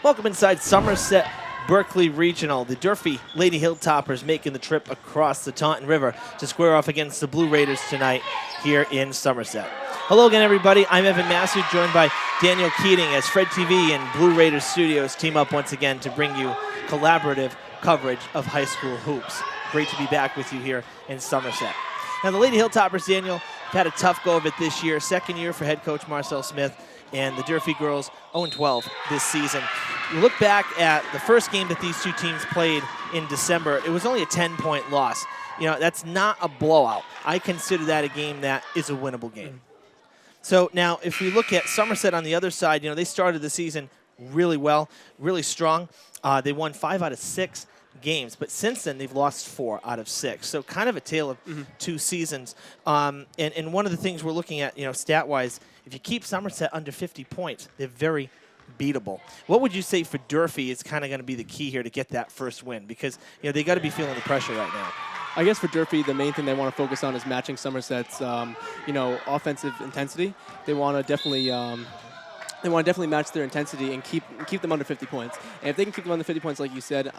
Welcome inside Somerset-Berkley Regional. The Durfee Lady Hilltoppers making the trip across the Taunton River to square off against the Blue Raiders tonight here in Somerset. Hello again, everybody. I'm Evan Massey, joined by Daniel Keating as Fred TV and Blue Raiders Studios team up once again to bring you collaborative coverage of high school hoops. Great to be back with you here in Somerset. Now, the Lady Hilltoppers, Daniel, had a tough go of it this year. Second year for head coach Marcel Smith, and the Durfee girls 0-12 this season. You look back at the first game that these two teams played in December, it was only a 10-point loss. You know, that's not a blowout. I consider that a game that is a winnable game. So now, if we look at Somerset on the other side, you know, they started the season really well, really strong. They won 5 out of 6 games, but since then they've lost 4 out of 6. So kind of a tale of two seasons. And one of the things we're looking at, you know, stat-wise, if you keep Somerset under 50 points, they're very beatable. What would you say for Durfee is kind of going to be the key here to get that first win? Because, you know, they got to be feeling the pressure right now. I guess for Durfee, the main thing they want to focus on is matching Somerset's, you know, offensive intensity. They want to definitely match their intensity and keep them under 50 points. And if they can keep them under 50 points, like you said,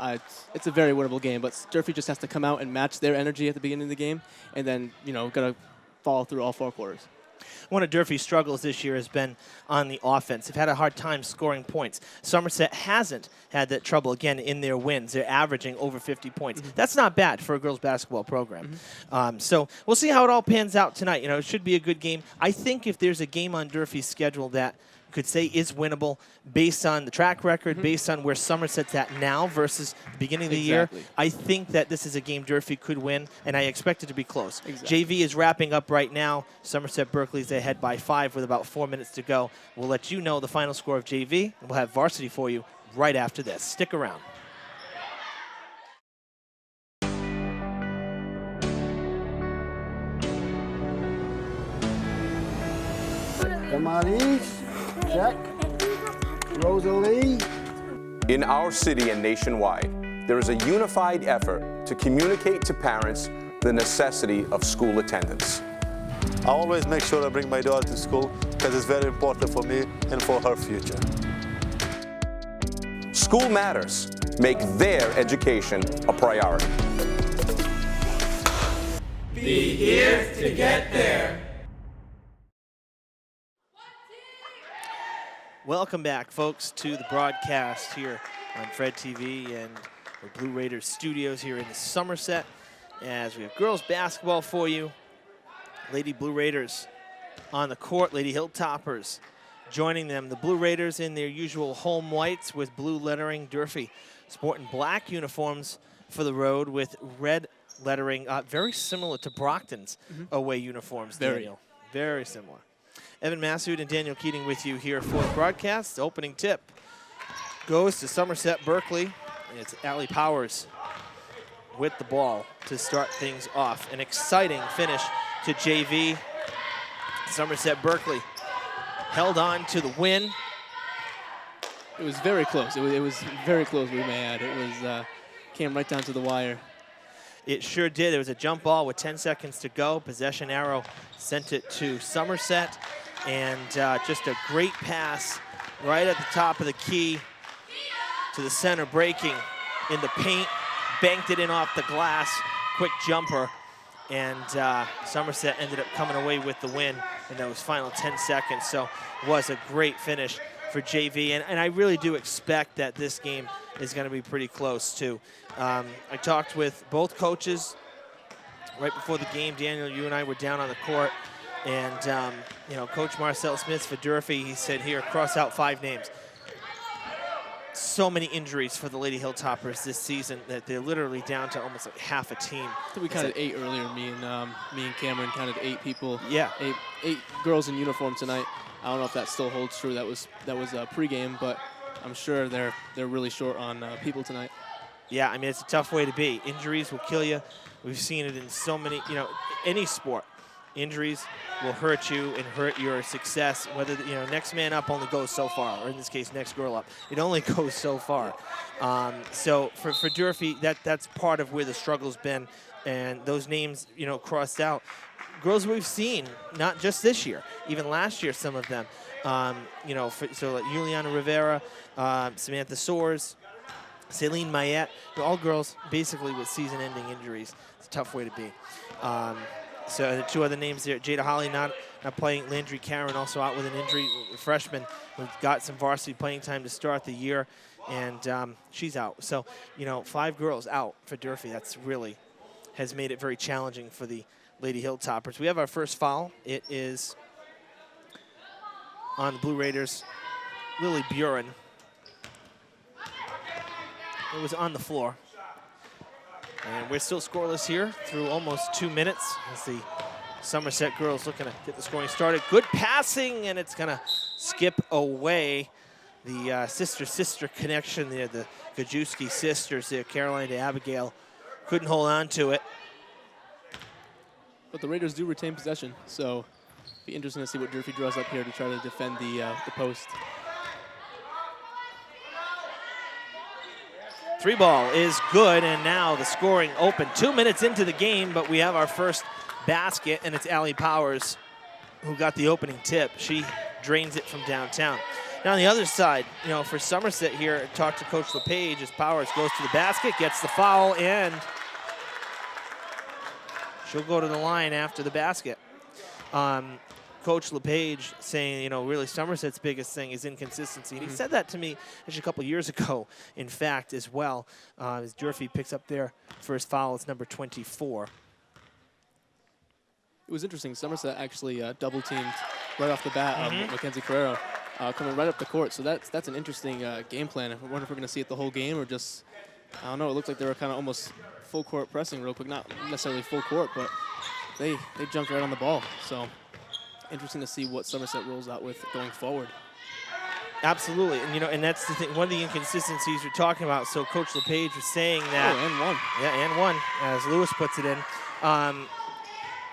it's a very winnable game. But Durfee just has to come out and match their energy at the beginning of the game, and then, you know, got to follow through all 4 quarters. One of Durfee's struggles this year has been on the offense. They've had a hard time scoring points. Somerset hasn't had that trouble, again, in their wins. They're averaging over 50 points. That's not bad for a girls' basketball program. So we'll see how it all pans out tonight. You know, it should be a good game. I think if there's a game on Durfee's schedule that could say is winnable based on the track record, based on where Somerset's at now versus the beginning of the year, I think that this is a game Durfee could win, and I expect it to be close. JV is wrapping up right now. Somerset-Berkley's ahead by 5 with about 4 minutes to go. We'll let you know the final score of JV, and we'll have varsity for you right after this. Stick around. Come on, Eve. Check. Rosalie. In our city and nationwide, there is a unified effort to communicate to parents the necessity of school attendance. I always make sure I bring my daughter to school because it's very important for me and for her future. School matters. Make their education a priority. Be here to get there. Welcome back, folks, to the broadcast here on Fred TV and the Blue Raiders Studios here in Somerset, as we have girls basketball for you. Lady Blue Raiders on the court, Lady Hilltoppers joining them. The Blue Raiders in their usual home whites with blue lettering. Durfee sporting black uniforms for the road with red lettering, very similar to Brockton's away uniforms, Daniel. Very similar. Evan Massoud and Daniel Keating with you here for the broadcast. The opening tip goes to Somerset-Berkley, and it's Allie Powers with the ball to start things off. An exciting finish to JV. Somerset-Berkley held on to the win. It was very close. It was very close, we may add. It was came right down to the wire. It sure did. It was a jump ball with 10 seconds to go. Possession arrow sent it to Somerset. And just a great pass right at the top of the key to the center, breaking in the paint, banked it in off the glass, quick jumper, and Somerset ended up coming away with the win in those final 10 seconds. So it was a great finish for JV, and I really do expect that this game is going to be pretty close too. I talked with both coaches right before the game. Daniel, you and I were down on the court. And, you know, Coach Marcel Smith for Durfee, he said, here, cross out 5 names. So many injuries for the Lady Hilltoppers this season that they're literally down to almost like half a team. I think we counted 8 earlier. Me and Cameron counted 8 people. Yeah. 8 girls in uniform tonight. I don't know if that still holds true. That was pregame, but I'm sure they're really short on people tonight. Yeah, I mean, it's a tough way to be. Injuries will kill you. We've seen it in so many, you know, any sport. Injuries will hurt you and hurt your success. Whether, you know, next man up only goes so far, or in this case, next girl up. It only goes so far. So for Durfee, that's part of where the struggle's been, and those names, you know, crossed out. Girls we've seen, not just this year, even last year, some of them. You know, so like Juliana Rivera, Samantha Soares, Celine Mayette, they're all girls basically with season-ending injuries. It's a tough way to be. So the two other names there, Jada Holly not playing, Landry Karen also out with an injury, freshman who got some varsity playing time to start the year, and she's out. So, you know, 5 girls out for Durfee. That's really has made it very challenging for the Lady Hilltoppers. We have our first foul. It is on the Blue Raiders, Lily Buren. It was on the floor. And we're still scoreless here through almost 2 minutes as the Somerset girls looking to get the scoring started. Good passing, and it's going to skip away. The sister-sister connection there, the Gajewski sisters there, Caroline to Abigail, couldn't hold on to it. But the Raiders do retain possession, so it'll be interesting to see what Durfee draws up here to try to defend the post. 3 ball is good, and now the scoring open. 2 minutes into the game, but we have our first basket, and it's Allie Powers who got the opening tip. She drains it from downtown. Now on the other side, you know, for Somerset here, talked to Coach LePage as Powers goes to the basket, gets the foul, and she'll go to the line after the basket. Coach LePage saying, you know, really Somerset's biggest thing is inconsistency. And he said that to me actually a couple years ago, in fact, as well. As Durfee picks up their first foul, it's number 24. It was interesting. Somerset actually double-teamed right off the bat Mackenzie Carrero coming right up the court. So that's an interesting game plan. I wonder if we're going to see it the whole game or just, I don't know, it looked like they were kind of almost full court pressing real quick. Not necessarily full court, but they jumped right on the ball. So interesting to see what Somerset rolls out with going forward. Absolutely, and you know, and that's the thing. One of the inconsistencies we're talking about. So Coach LePage was saying that, and one, yeah, and one, as Lewis puts it in,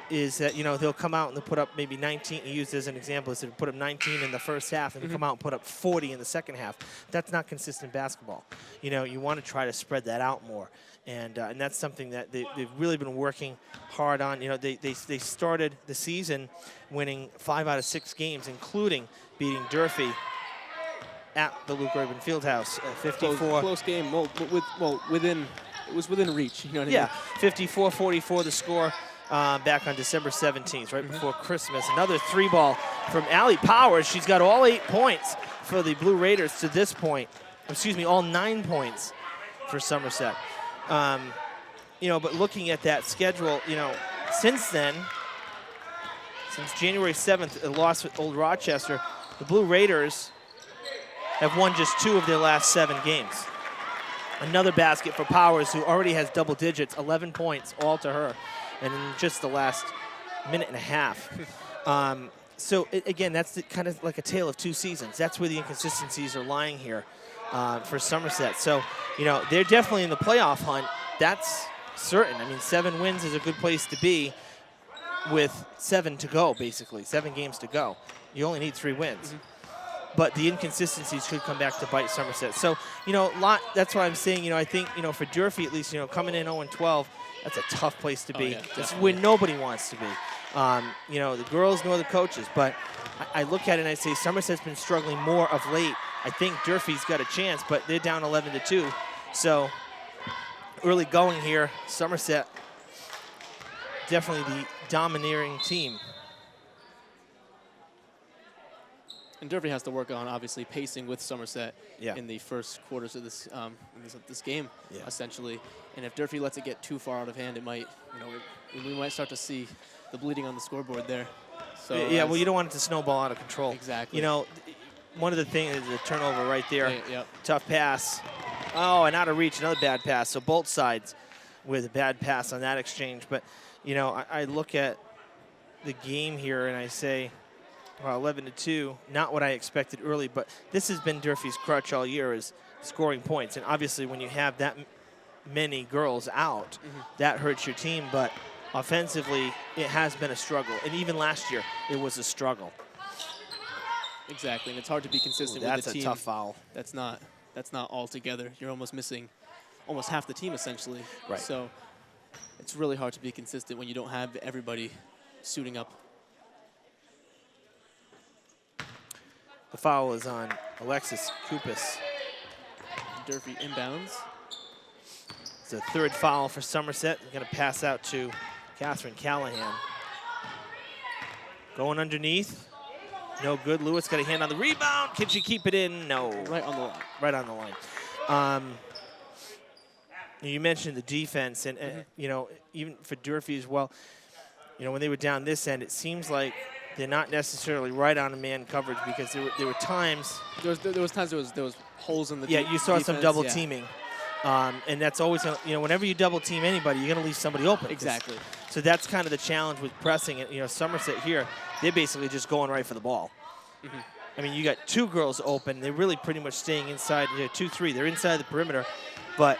is that, you know, they'll come out and they'll put up maybe 19. He used as an example, is to put up 19 in the first half, and they come out and put up 40 in the second half. That's not consistent basketball. You know, you want to try to spread that out more. And that's something that they've really been working hard on. You know, they started the season winning 5 out of 6 games, including beating Durfee at the Luke Urban Fieldhouse, 54. Close game. Well, it was within reach. You know what I mean? 54-44 the score back on December 17th, right before Christmas. Another 3 ball from Allie Powers. She's got all 8 points for the Blue Raiders to this point. Excuse me, all 9 points for Somerset. You know, but looking at that schedule, you know, since then, since January 7th, a loss with Old Rochester, the Blue Raiders have won just 2 of their last 7 games. Another basket for Powers, who already has double digits, 11 points, all to her, and in just the last minute and a half. So, again, that's kind of like a tale of 2 seasons. That's where the inconsistencies are lying here for Somerset. So, you know, they're definitely in the playoff hunt. That's certain. I mean, 7 wins is a good place to be with 7 to go, basically, 7 games to go. You only need 3 wins. But the inconsistencies should come back to bite Somerset. So, you know, that's why I'm saying, you know, I think, you know, for Durfee at least, you know, coming in 0-12, that's a tough place to be. Yeah, it's where nobody wants to be. You know, the girls nor the coaches. But I look at it and I say Somerset's been struggling more of late. I think Durfee's got a chance, but they're down 11-2. So early going here, Somerset definitely the domineering team. And Durfee has to work on, obviously, pacing with Somerset Yeah. in the first quarters of this game, Yeah. essentially. And if Durfee lets it get too far out of hand, it might, you know, we might start to see the bleeding on the scoreboard there. So Yeah, well, you don't want it to snowball out of control. Exactly. You know, one of the things is the turnover right there. Yep. Tough pass. Oh, and out of reach, another bad pass. So both sides with a bad pass on that exchange. But, you know, I look at the game here and I say, well, 11-2, not what I expected early, but this has been Durfee's crutch all year, is scoring points. And obviously when you have that many girls out, that hurts your team. But offensively, it has been a struggle. And even last year, it was a struggle. Exactly, and it's hard to be consistent with That's the team. a tough foul. That's not all together. You're almost missing almost half the team, essentially. Right. So it's really hard to be consistent when you don't have everybody suiting up. The foul is on Alexis Kupis. Durfee inbounds. It's a third foul for Somerset. Going to pass out to Catherine Callahan. Going underneath. No good. Lewis got a hand on the rebound. Can she keep it in? No. Right on the line. Right on the line. You mentioned the defense, and you know, even for Durfee as well. You know, when they were down this end, it seems like they're not necessarily right on a man coverage, because there were times. There was times there was holes in the Yeah, you saw defense, some double teaming, and that's always you know, whenever you double team anybody, you're gonna leave somebody open. Exactly. So that's kind of the challenge with pressing. And you know, Somerset here, they're basically just going right for the ball. I mean, you got two girls open. They're really pretty much staying inside. You know, 2-3. They're inside the perimeter, but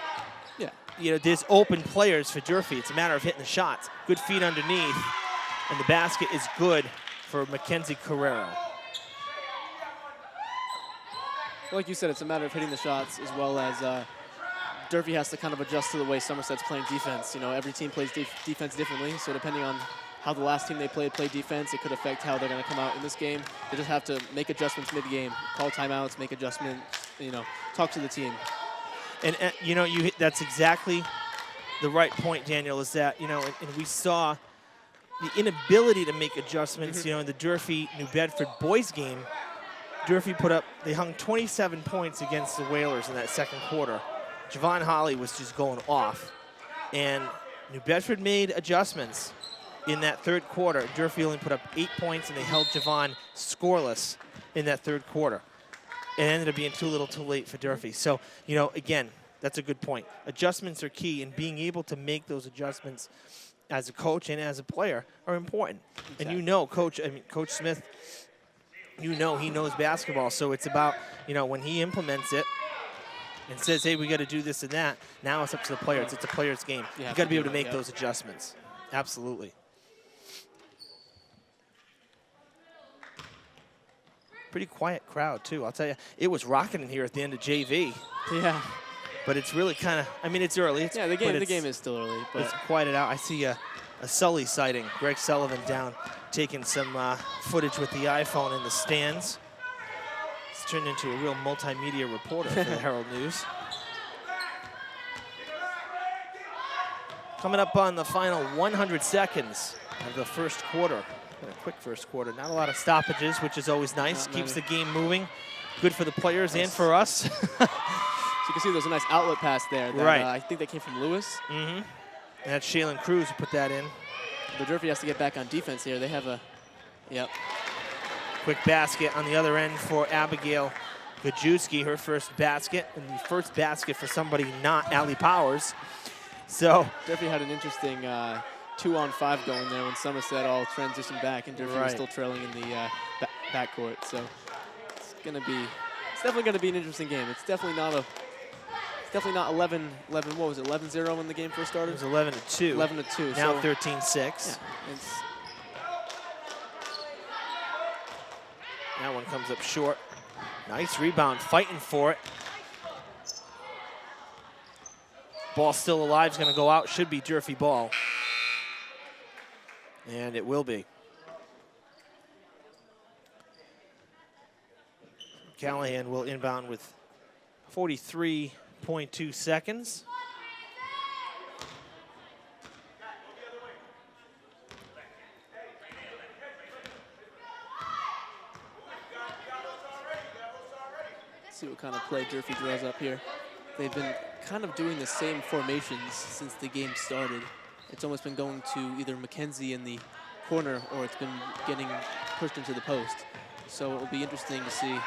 yeah, you know, there's open players for Durfee. It's a matter of hitting the shots. Good feet underneath, and the basket is good for Mackenzie Carrero. Like you said, it's a matter of hitting the shots, as well as Durfee has to kind of adjust to the way Somerset's playing defense. You know, every team plays defense differently, so depending on how the last team they played defense, it could affect how they're going to come out in this game. They just have to make adjustments mid-game, call timeouts, make adjustments, you know, talk to the team. And you know, that's exactly the right point, Daniel, is that, you know, and we saw the inability to make adjustments, you know, in the Durfee-New Bedford boys game. Durfee they hung 27 points against the Whalers in that second quarter. Javon Holly was just going off. And New Bedford made adjustments in that third quarter. Durfee only put up 8 points, and they held Javon scoreless in that third quarter. It ended up being too little too late for Durfee. So, you know, again, that's a good point. Adjustments are key, and being able to make those adjustments as a coach and as a player are important. Exactly. And you know, Coach Smith, you know he knows basketball, so it's about, you know, when he implements it and says, hey, we got to do this and that, now it's up to the players. It's a player's game. You got to be able to make those adjustments. Absolutely. Pretty quiet crowd, too. I'll tell you, it was rocking in here at the end of JV. Yeah. But it's really kind of, I mean, it's early. Yeah, the game is still early. But it's quieted out. I see a Sully sighting. Greg Sullivan down taking some footage with the iPhone in the stands. He's turned into a real multimedia reporter for the Herald News. Coming up on the final 100 seconds of the first quarter. A quick first quarter. Not a lot of stoppages, which is always nice. Keeps the game moving. Good for the players and for us. So you can see there's a nice outlet pass there. That, right. I think that came from Lewis. And that's Shaylin Cruz who put that in. The Durfee has to get back on defense here. They have a, Quick basket on the other end for Abigail Gajewski, her first basket, and the first basket for somebody not Allie Powers. So Durfee had an interesting 2-on-5 going there when Somerset all transitioned back, and Durfee was still trailing in the backcourt. So it's definitely gonna be an interesting game. It's definitely not 11. What was it? 11-0 when the game first started. It was 11-2. 11-2. Now so 13-6. Yeah, that one comes up short. Nice rebound, fighting for it. Ball still alive, is going to go out. Should be Durfee ball. And it will be. Callahan will inbound with 43.2 seconds. Let's see what kind of play Durfee draws up here. They've been kind of doing the same formations since the game started. It's almost been going to either Mackenzie in the corner or it's been getting pushed into the post. So it will be interesting to see.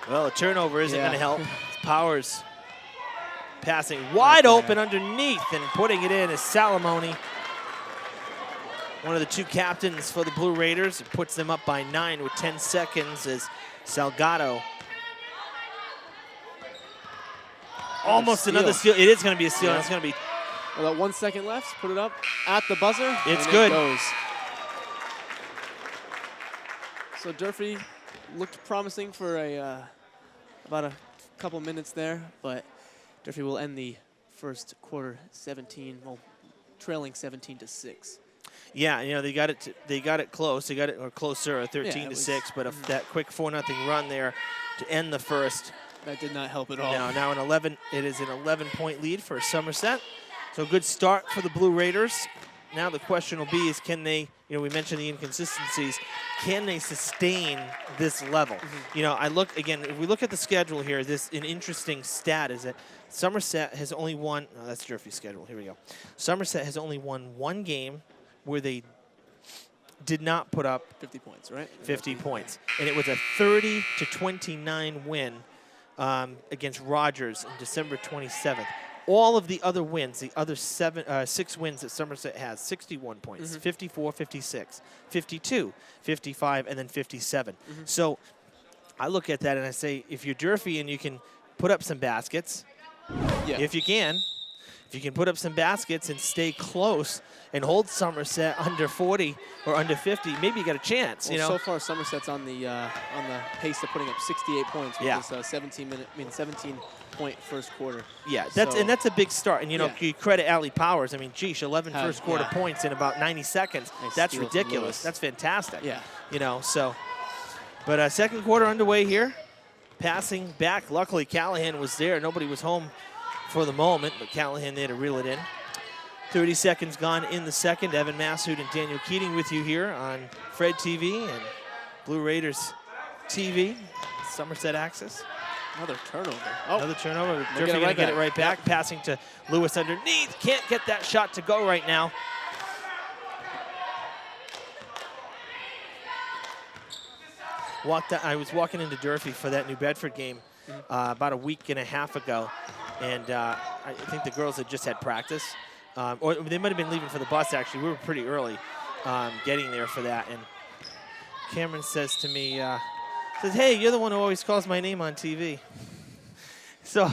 Well, a turnover isn't going to help. Powers passing wide open underneath and putting it in is Salamone. One of the two captains for the Blue Raiders. It puts them up by 9 with 10 seconds as Salgado. Almost another steal. It is going to be a steal. And it's going to be. Well, 1 second left. Put it up at the buzzer. It's good. It goes. So Durfee looked promising for about a couple minutes there, but Durfee will end the first quarter trailing 17-6. Yeah, you know, they got it close. They got it or closer, 13 to 6. But that quick 4-0 run there to end the first. That did not help at all. Now it is an 11-point lead for Somerset. So a good start for the Blue Raiders. Now the question will be is can they, you know, we mentioned the inconsistencies, can they sustain this level? You know, I look, again, if we look at the schedule here, an interesting stat is that Somerset has only won, no, that's Durfee's schedule, here we go. Somerset has only won one game where they did not put up 50 points, right? 50 points. And it was a 30-29 win against Rogers on December 27th. All of the other wins, the other 6 wins that Somerset has, 61 points, 54, 56, 52, 55, and then 57. So I look at that and I say, if you're Durfee and you can put up some baskets, if you can put up some baskets and stay close and hold Somerset under 40 or under 50, maybe you got a chance. Well, you know, so far Somerset's on the pace of putting up 68 points with this 17-point first quarter. Yeah, that's a big start. And you know, you credit Allie Powers. I mean, geez, 11 first quarter points in about 90 seconds. Nice That's steal from ridiculous. Lewis. That's fantastic. Yeah. You know, so. But second quarter underway here. Passing back. Luckily, Callahan was there. Nobody was home for the moment, but Callahan there to reel it in. 30 seconds gone in the second. Evan Massoud and Daniel Keating with you here on Fred TV and Blue Raiders TV, Somerset Access. Another turnover. Another turnover. Durfee going to get it right back. Passing to Lewis underneath. Can't get that shot to go right now. I was walking into Durfee for that New Bedford game about a week and a half ago, and I think the girls had just had practice. Or they might have been leaving for the bus, actually. We were pretty early getting there for that. And Cameron says to me, says, hey, you're the one who always calls my name on TV. So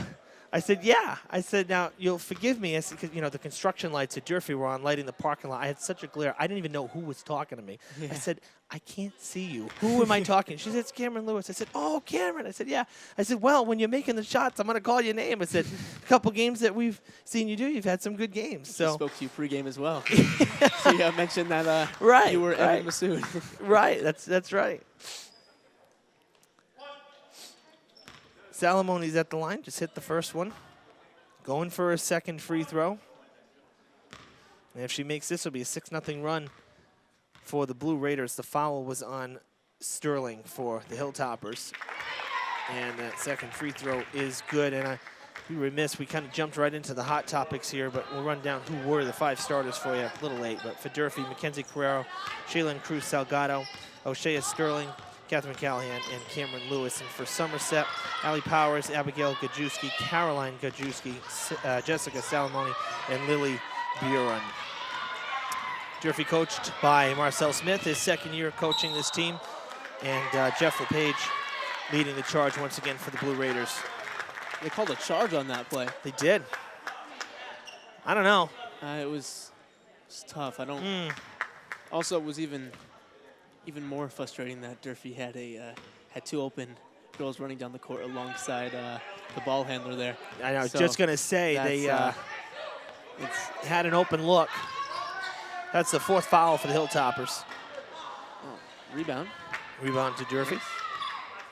I said, yeah. I said, now, you'll forgive me. I said, 'cause, you know, the construction lights at Durfee were on, lighting the parking lot. I had such a glare. I didn't even know who was talking to me. Yeah. I said, I can't see you. Who am I talking? She said, it's Cameron Lewis. I said, oh, Cameron. I said, yeah. I said, well, when you're making the shots, I'm going to call your name. I said, a couple games that we've seen you do, you've had some good games. So I spoke to you pregame as well. So you mentioned that you were Evan Massoud. Right. That's right. Salamoni's at the line. Just hit the first one. Going for a second free throw. And if she makes this, it'll be a 6-0 run for the Blue Raiders. The foul was on Sterling for the Hilltoppers. And that second free throw is good. And I'd be remiss, we kind of jumped right into the hot topics here, but we'll run down who were the 5 starters for you a little late. But for Durfee, Mackenzie Carrero, Shaylin Cruz Salgado, O'Shea Sterling, Catherine Callahan, and Cameron Lewis. And for Somerset, Allie Powers, Abigail Gajewski, Caroline Gajewski, Jessica Salamoni, and Lily Buren. Durfee coached by Marcel Smith, his second year coaching this team. And Jeff LePage leading the charge once again for the Blue Raiders. They called a charge on that play. They did. I don't know. It was tough. I don't. Also, it was even more frustrating that Durfee had had 2 open girls running down the court alongside the ball handler there. I know. So just gonna say they had an open look. That's the 4th foul for the Hilltoppers. Oh, rebound. Rebound to Durfee.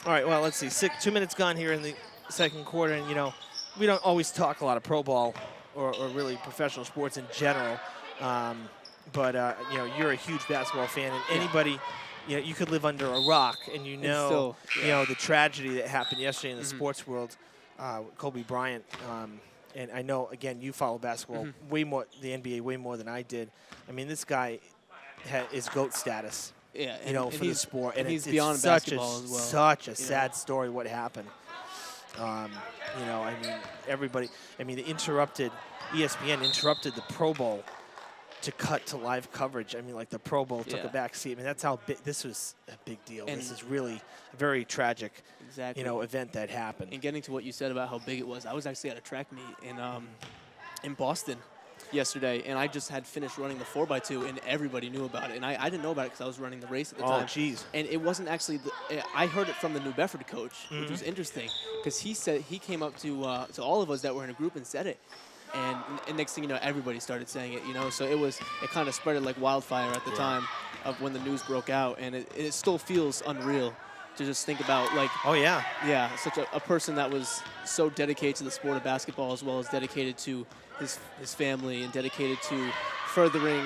All right. Well, let's see. 2 minutes gone here in the second quarter, and you know we don't always talk a lot of pro ball or really professional sports in general. But you know, you're a huge basketball fan, and anybody, you know, you could live under a rock, and you know, you know the tragedy that happened yesterday in the sports world, Kobe Bryant. And I know, again, you follow basketball way more, the NBA way more than I did. I mean, this guy is GOAT status. Yeah, you know, for the sport, and he's it's beyond basketball as well. Such a sad story what happened. You know, I mean, everybody. I mean, ESPN interrupted the Pro Bowl to cut to live coverage. I mean, like the Pro Bowl took a back seat. I mean, that's how big this was a big deal. And this is really a very tragic, you know, event that happened. And getting to what you said about how big it was, I was actually at a track meet in Boston yesterday, and I just had finished running the 4x2, and everybody knew about it. And I didn't know about it because I was running the race at the time. Oh, geez. And it wasn't actually I heard it from the New Bedford coach, which was interesting because he said he came up to all of us that were in a group and said it. And next thing you know, everybody started saying it, you know. So it kind of spread like wildfire at the time of when the news broke out. And it still feels unreal to just think about, like, Oh, yeah. yeah, such a person that was so dedicated to the sport of basketball, as well as dedicated to his family and dedicated to furthering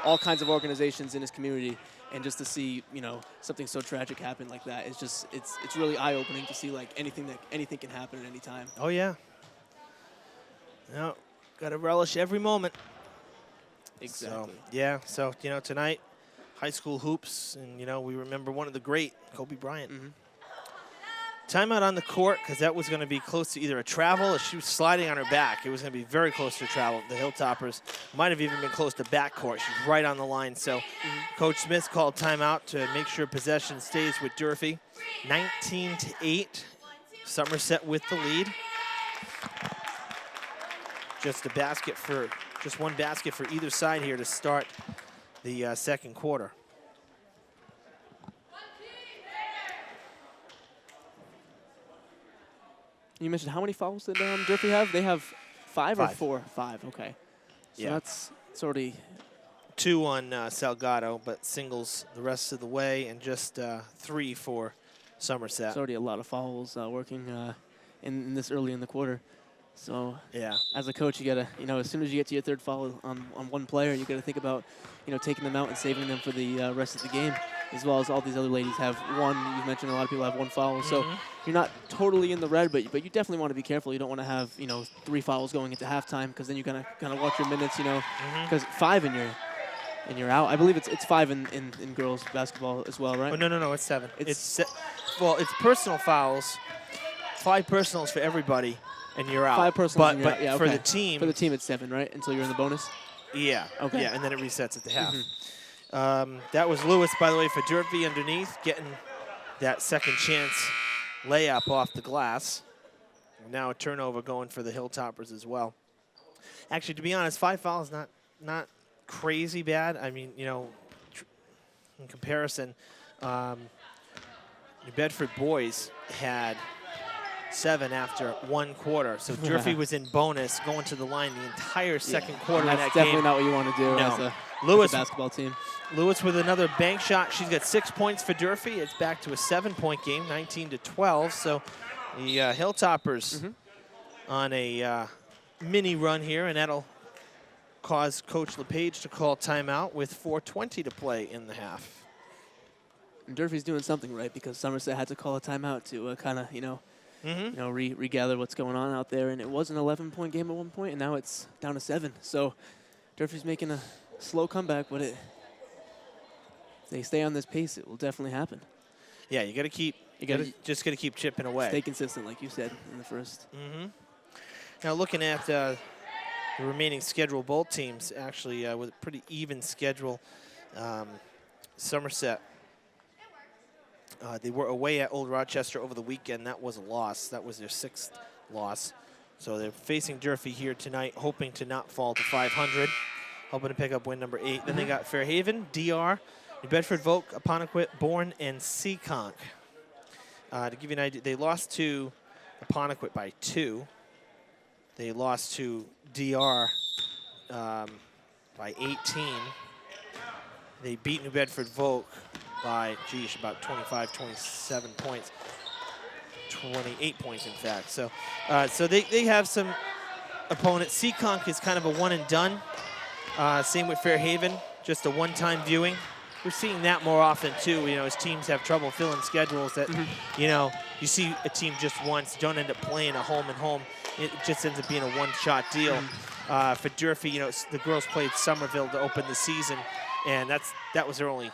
all kinds of organizations in his community. And just to see, you know, something so tragic happen like that, it's just, it's really eye-opening to see, like, anything can happen at any time. Oh, yeah. No, got to relish every moment. Exactly. So, yeah, so, you know, tonight, high school hoops, and, you know, we remember one of the great, Kobe Bryant. Timeout on the court, because that was going to be close to either a travel or she was sliding on her back. It was going to be very close to a travel. The Hilltoppers might have even been close to backcourt. She's right on the line. So Coach Smith called timeout to make sure possession stays with Durfee. 19-8, Somerset with the lead. Just one basket for either side here to start the second quarter. You mentioned how many fouls did Durfee have? They have five or 5. 4? 5, okay. So Yeah. that's already... 2 on Salgado, but singles the rest of the way, and just 3 for Somerset. It's already a lot of fouls working in this early in the quarter. So Yeah. as a coach, you gotta, you know, as soon as you get to your third foul on one player, you gotta think about, you know, taking them out and saving them for the rest of the game, as well as all these other ladies have one. You mentioned a lot of people have 1 foul, so you're not totally in the red, but you definitely want to be careful. You don't want to have, you know, 3 fouls going into halftime, because then you're gonna kind of watch your minutes, you know, because 5 and you're out. I believe it's 5 in girls basketball as well, right? Oh, no, it's 7. Well, it's personal fouls, 5 personals for everybody, and you're out. 5 personals. But yeah, for okay. the team. For the team, it's 7, right? Until you're in the bonus. Yeah. Okay. Yeah, and then it resets at the half. That was Lewis, by the way, for Durfee underneath, getting that second chance layup off the glass. Now a turnover going for the Hilltoppers as well. Actually, to be honest, 5 fouls not crazy bad. I mean, you know, in comparison, New Bedford boys had 7 after 1 quarter. So Durfee was in bonus going to the line the entire second quarter in That's that definitely game. not what you want to do No. as a Lewis basketball team. Lewis with another bank shot. She's got 6 points for Durfee. It's back to a 7-point game, 19-12. So the Hilltoppers on a mini run here, and that'll cause Coach LePage to call timeout with 4:20 to play in the half. And Durfee's doing something right, because Somerset had to call a timeout to kind of, you know, regather what's going on out there. And it was an 11-point game at one point, and now it's down to 7. So Durfee's making a slow comeback, but if they stay on this pace, it will definitely happen. Yeah, you got to keep. Just got to keep chipping away. Stay consistent, like you said in the first. Now looking at the remaining schedule, both teams actually with a pretty even schedule. Somerset. They were away at Old Rochester over the weekend. That was a loss. That was their 6th loss. So they're facing Durfee here tonight, hoping to not fall to 500, hoping to pick up win number 8. Then they got Fairhaven, DR, New Bedford, Volk, Apponequet, Bourne, and Seekonk. To give you an idea, they lost to Apponequet by 2. They lost to DR by 18. They beat New Bedford Volk by, about 25, 27 points. 28 points, in fact. So so they have some opponents. Seekonk is kind of a one and done. Same with Fairhaven, just a one-time viewing. We're seeing that more often, too, you know, as teams have trouble filling schedules that, you know, you see a team just once, don't end up playing a home and home. It just ends up being a one-shot deal. For Durfee, you know, the girls played Somerville to open the season, and that was their only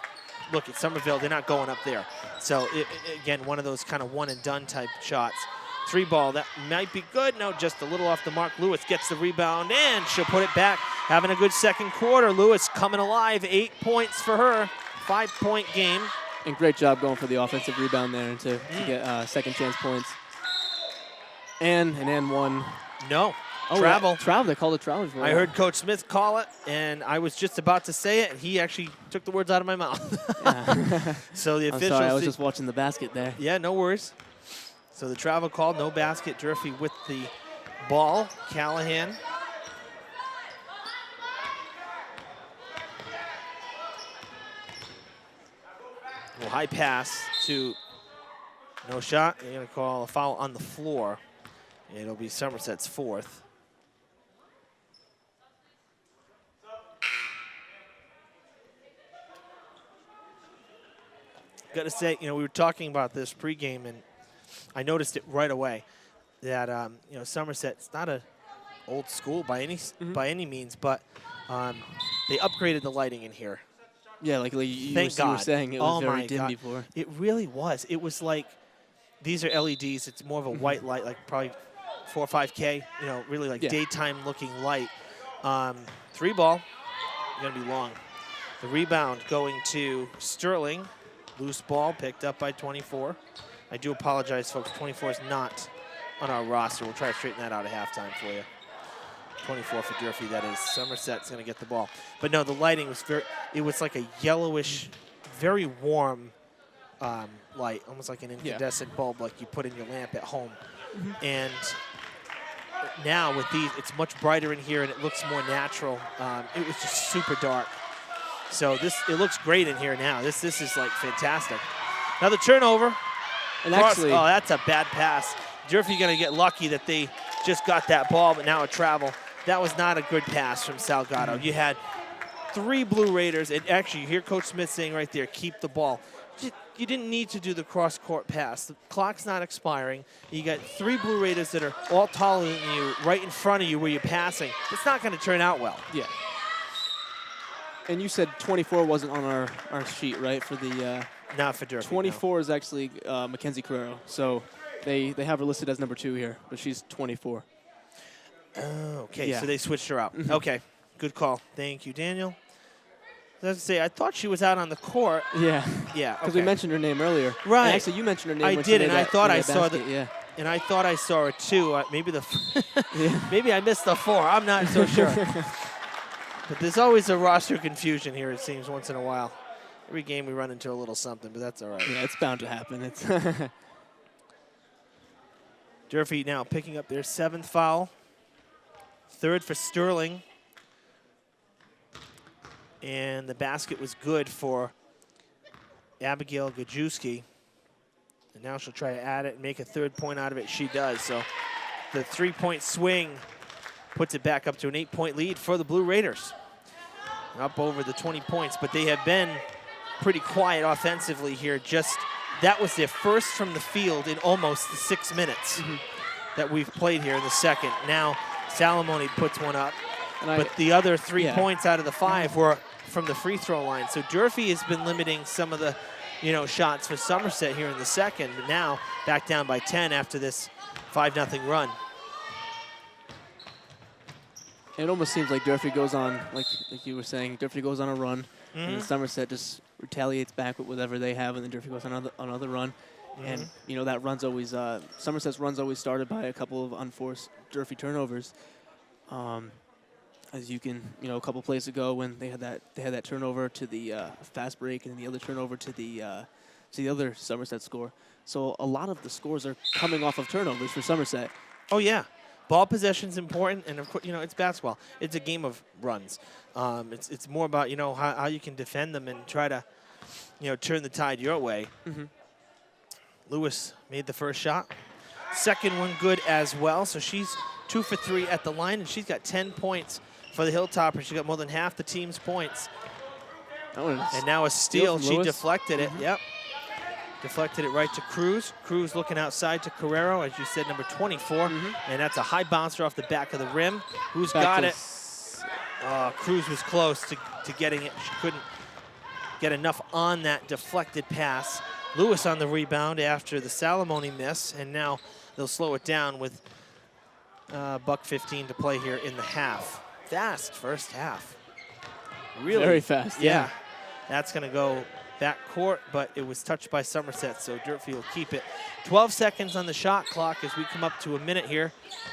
look at Somerville. They're not going up there. So, again, one of those kind of one-and-done type shots. 3 ball, that might be good. No, just a little off the mark. Lewis gets the rebound, and she'll put it back. Having a good second quarter. Lewis coming alive, 8 points for her. 5-point game. And great job going for the offensive rebound there and to get second chance points. And an and one. No. Oh, travel. Yeah, travel. They called it travel. I heard Coach Smith call it, and I was just about to say it, and he actually took the words out of my mouth. Yeah. So the I'm officials. sorry, I was just watching the basket there. Yeah, no worries. So the travel call, no basket. Durfee with the ball. Callahan high pass to no shot. They're going to call a foul on the floor. It'll be Somerset's 4th. Got to say, we were talking about this pregame, and I noticed it right away that Somerset's not a old school by any means, but they upgraded the lighting in here. Yeah, like you Thank were God. saying, it was very dim God. before. It really was. It was like, these are LEDs. It's more of a white light, like probably 4 or 5K, really like daytime looking light. 3 ball, going to be long. The rebound going to Sterling. Loose ball picked up by 24. I do apologize, folks. 24 is not on our roster. We'll try to straighten that out at halftime for you. 24 for Durfee, that is. Somerset's going to get the ball. But no, the lighting was it was like a yellowish, very warm light, almost like an incandescent bulb like you put in your lamp at home. And now with these, it's much brighter in here and it looks more natural. It was just super dark. So it looks great in here now. This is like fantastic. Another turnover. And actually, oh, that's a bad pass. Durfee going to get lucky that they just got that ball, but now a travel. That was not a good pass from Salgado. You had 3 Blue Raiders, and actually you hear Coach Smith saying right there, keep the ball. You didn't need to do the cross-court pass. The clock's not expiring. You got 3 Blue Raiders that are all taller than you, right in front of you where you're passing. It's not going to turn out well. Yeah. And you said 24 wasn't on our sheet, right, for the not for Durfee. 24 is actually Mackenzie Carrero. So they have her listed as number 2 here, but she's 24. Okay, so they switched her out. Okay, good call. Thank you, Daniel. Let's say I thought she was out on the court. Yeah. Yeah. Because we mentioned her name earlier. Right. And actually, you mentioned her name. I when did, she and made I that, thought made I that saw basket. Yeah. And I thought I saw her too. Maybe maybe I missed the 4. I'm not so sure. But there's always a roster confusion here, it seems, once in a while. Every game we run into a little something, but that's all right. Yeah, it's bound to happen. It's Durfee now picking up their 7th foul. 3rd for Sterling. And the basket was good for Abigail Gajewski. And now she'll try to add it and make a 3rd point out of it. She does. So the 3-point swing puts it back up to an 8-point lead for the Blue Raiders. Up over the 20 points, but they have been pretty quiet offensively here. That was their first from the field in almost the 6 minutes that we've played here in the second. Now Salamone puts one up, but the other 3 points out of the 5 were from the free throw line. So Durfee has been limiting some of the shots for Somerset here in the second, but now back down by 10 after this 5-0 run. It almost seems like Durfee goes on, like you were saying, Durfee goes on a run, and then Somerset just retaliates back with whatever they have, and then Durfee goes on another run. And, that run's always, Somerset's run's always started by a couple of unforced Durfee turnovers. As you can, a couple plays ago when they had that turnover to the fast break, and then the other turnover to the other Somerset score. So a lot of the scores are coming off of turnovers for Somerset. Oh, yeah. Ball possession's important, and of course, it's basketball. It's a game of runs. It's more about how you can defend them and try to turn the tide your way. Lewis made the first shot. Second one good as well. So she's 2 for 3 at the line, and she's got 10 points for the Hilltoppers. She got more than half the team's points. And now a steal. She deflected it. Yep. Deflected it right to Cruz. Cruz looking outside to Carrero, as you said, number 24. And that's a high bouncer off the back of the rim. Who's got it? Cruz was close to getting it. She couldn't get enough on that deflected pass. Lewis on the rebound after the Salamone miss, and now they'll slow it down with $1:15 to play here in the half. Fast first half. Really? Very fast. Yeah. That's going to go back court, but it was touched by Somerset, so Durfee will keep it. 12 seconds on the shot clock as we come up to a minute here.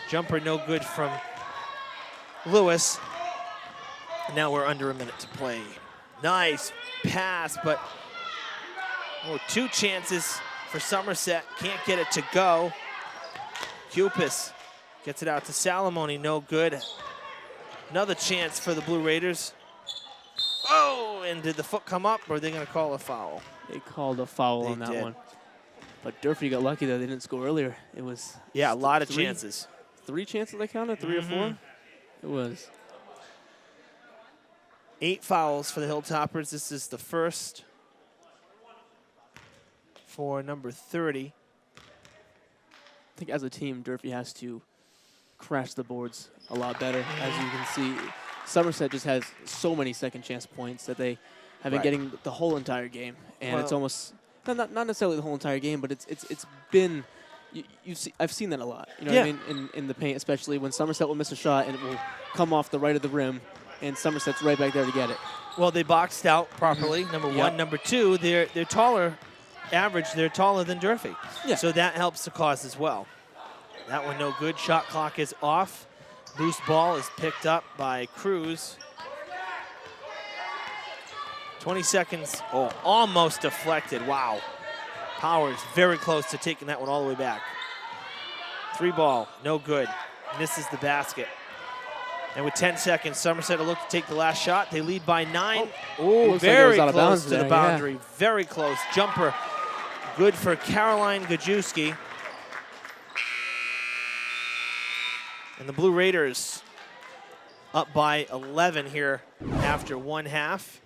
Jumper no good from Lewis. Now we're under a minute to play. Nice pass, but 2 chances for Somerset. Can't get it to go. Cupis gets it out to Salamone, no good. Another chance for the Blue Raiders. Oh, and did the foot come up, or are they going to call a foul? They called a foul on that did. one. But Durfee got lucky that they didn't score earlier. It was Yeah, a lot of chances. 3 chances they counted, 3 or 4. It was 8 fouls for the Hilltoppers. This is the first for number 30. I think as a team, Durfee has to crash the boards a lot better. As you can see, Somerset just has so many second chance points that they have been getting the whole entire game. And it's almost, not necessarily the whole entire game, but it's been, I've seen that a lot. You know what I mean? In the paint, especially when Somerset will miss a shot and it will come off the right of the rim, and Somerset's right back there to get it. Well, they boxed out properly, number one. Number two, they're taller. Average, they're taller than Durfee. Yeah. So that helps the cause as well. That one no good. Shot clock is off. Loose ball is picked up by Cruz. 20 seconds. Oh, almost deflected. Wow. Powers very close to taking that one all the way back. 3 ball, no good. Misses the basket. And with 10 seconds, Somerset will look to take the last shot. They lead by 9. Oh, very close to the boundary. Very close. Jumper good for Caroline Gajewski. And the Blue Raiders up by 11 here after one half.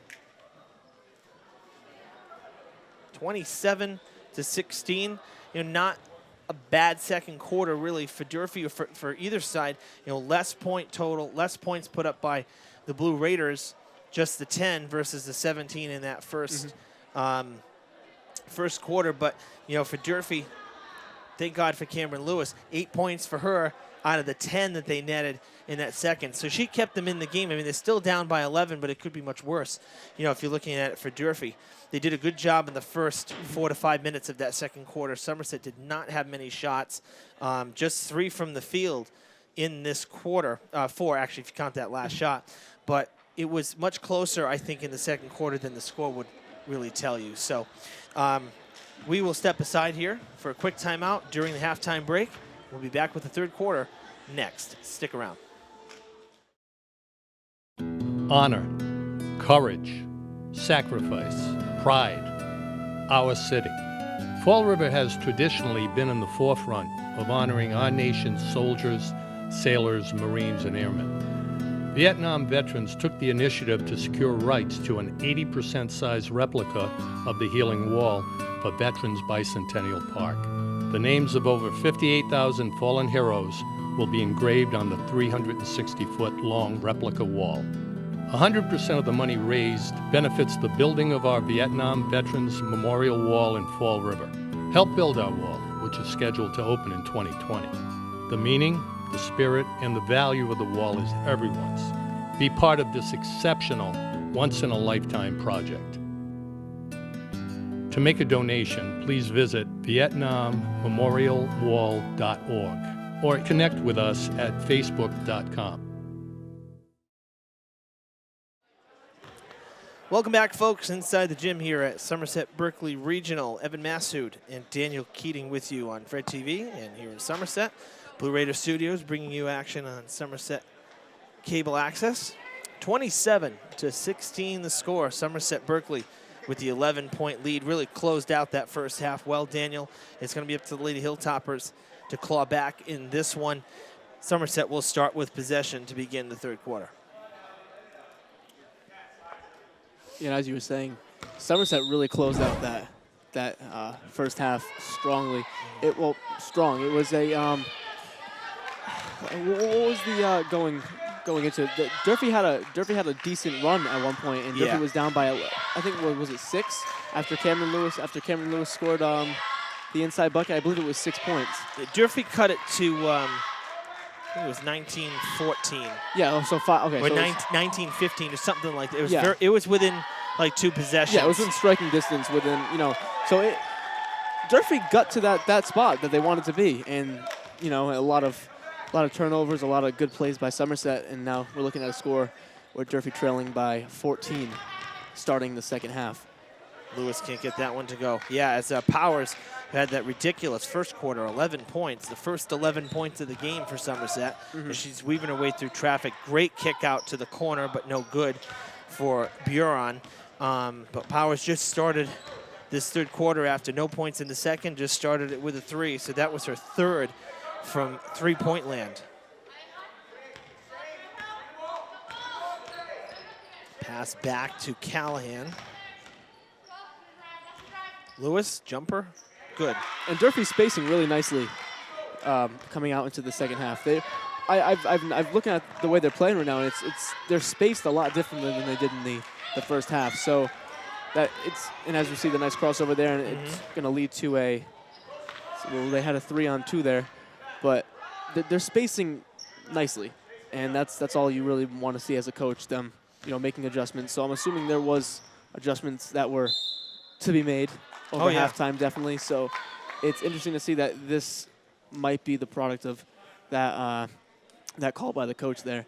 27-16. You know, not a bad second quarter really for Durfee or for either side. You know, less point total, less points put up by the Blue Raiders, just the 10 versus the 17 in that first first quarter. But you know, for Durfee, thank God for Cameron Lewis, 8 points for her out of the 10 that they netted in that second. So she kept them in the game. I mean, they're still down by 11, but it could be much worse, you know, if you're looking at it for Durfee. They did a good job in the first 4 to 5 minutes of that second quarter. Somerset did not have many shots, just 3 from the field in this quarter. 4, actually, if you count that last shot. But it was much closer, I think, in the second quarter than the score would really tell you. So we will step aside here for a quick timeout during the halftime break. We'll be back with the third quarter next. Stick around. Honor, courage, sacrifice, pride, our city. Fall River has traditionally been in the forefront of honoring our nation's soldiers, sailors, Marines, and airmen. Vietnam veterans took the initiative to secure rights to an 80% size replica of the Healing Wall for Veterans Bicentennial Park. The names of over 58,000 fallen heroes will be engraved on the 360-foot long replica wall. 100% of the money raised benefits the building of our Vietnam Veterans Memorial Wall in Fall River. Help build our wall, which is scheduled to open in 2020. The meaning, the spirit, and the value of the wall is everyone's. Be part of this exceptional, once-in-a-lifetime project. To make a donation, please visit VietnamMemorialWall.org or connect with us at Facebook.com. Welcome back, folks, inside the gym here at Somerset-Berkley Regional. Evan Massoud and Daniel Keating with you on Fred TV and here in Somerset. Blue Raider Studios bringing you action on Somerset Cable Access. 27-16 the score. Somerset-Berkley with the 11-point lead. Really closed out that first half well, Daniel. It's going to be up to the Lady Hilltoppers to claw back in this one. Somerset will start with possession to begin the third quarter. You know, as you were saying, Somerset really closed out that first half strongly. Strong. It was a what was the going into? Durfee had a decent run at one point, and Durfee was down by I think was it 6 after Cameron Lewis scored the inside bucket. I believe it was 6 points. Durfee cut it to I think it was 19-14. Yeah, so 5. Okay, or so 19-15 or something like that. It was it was within like 2 possessions. Yeah, it was in striking distance within, you know. So Durfee got to that spot that they wanted to be, and you know, a lot of turnovers, a lot of good plays by Somerset, and now we're looking at a score where Durfee trailing by 14 starting the second half. Lewis can't get that one to go. Yeah, as Powers had that ridiculous first quarter, 11 points, the first 11 points of the game for Somerset. And she's weaving her way through traffic. Great kick out to the corner, but no good for Buron. But Powers just started this third quarter after no points in the second, just started it with a 3. So that was her third from three-point land. Pass back to Callahan. Lewis, jumper, good. And Durfee's spacing really nicely coming out into the second half. I've looking at the way they're playing right now, and they're spaced a lot differently than they did in the first half. So and as you see the nice crossover there, and it's going to lead to well, they had a 3-on-2 there, but they're spacing nicely, and that's all you really want to see as a coach, them making adjustments. So I'm assuming there was adjustments that were to be made over halftime, definitely. So it's interesting to see that this might be the product of that call by the coach there.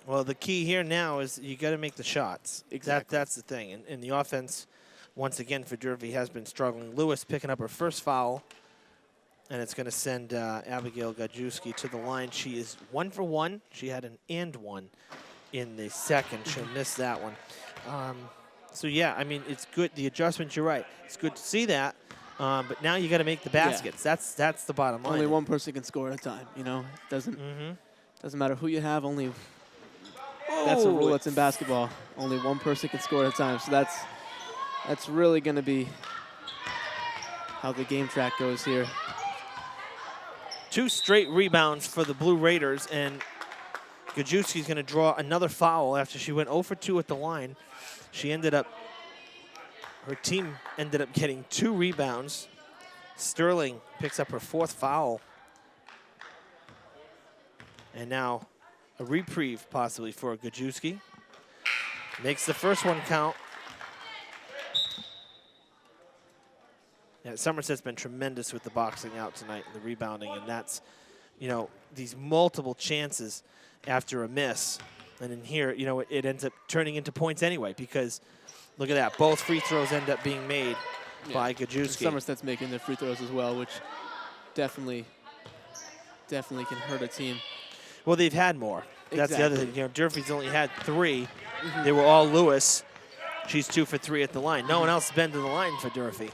Well, the key here now is you got to make the shots. Exactly. That's the thing. And the offense, once again, for Durfee has been struggling. Lewis picking up her first foul, and it's going to send Abigail Gajewski to the line. She is 1 for 1. She had an and 1 in the second. She'll miss that one. So, yeah, I mean, it's good. The adjustments, you're right. It's good to see that. But now you got to make the baskets. Yeah. That's the bottom line. Only one person can score at a time. It doesn't matter who you have. That's a rule that's in basketball. Only one person can score at a time. So that's really going to be how the game track goes here. 2 straight rebounds for the Blue Raiders, and Gajewski's going to draw another foul after she went 0 for 2 at the line. Her team ended up getting 2 rebounds. Sterling picks up her 4th foul. And now a reprieve possibly for Gajewski. Makes the first one count. Yeah, Somerset's been tremendous with the boxing out tonight and the rebounding, and that's, these multiple chances after a miss. And in here, it ends up turning into points anyway, because look at that. Both free throws end up being made by Gajewski. Somerset's making their free throws as well, which definitely can hurt a team. Well, they've had more. That's the other thing. Durfee's only had 3. They were all Lewis. She's 2 for 3 at the line. No one else has been to the line for Durfee.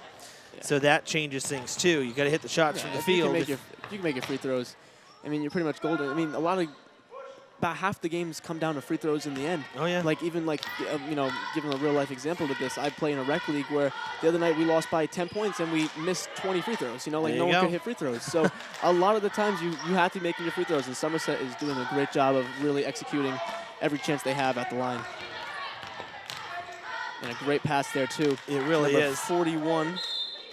Yeah. So that changes things, too. You got to hit the shots from the field. You can make your free throws. I mean, you're pretty much golden. I mean, about half the games come down to free throws in the end. Oh, yeah. Giving a real-life example to this, I play in a rec league where the other night we lost by 10 points and we missed 20 free throws. No one could hit free throws. So a lot of the times you have to be making your free throws, and Somerset is doing a great job of really executing every chance they have at the line. And a great pass there, too. It really Number is. 41,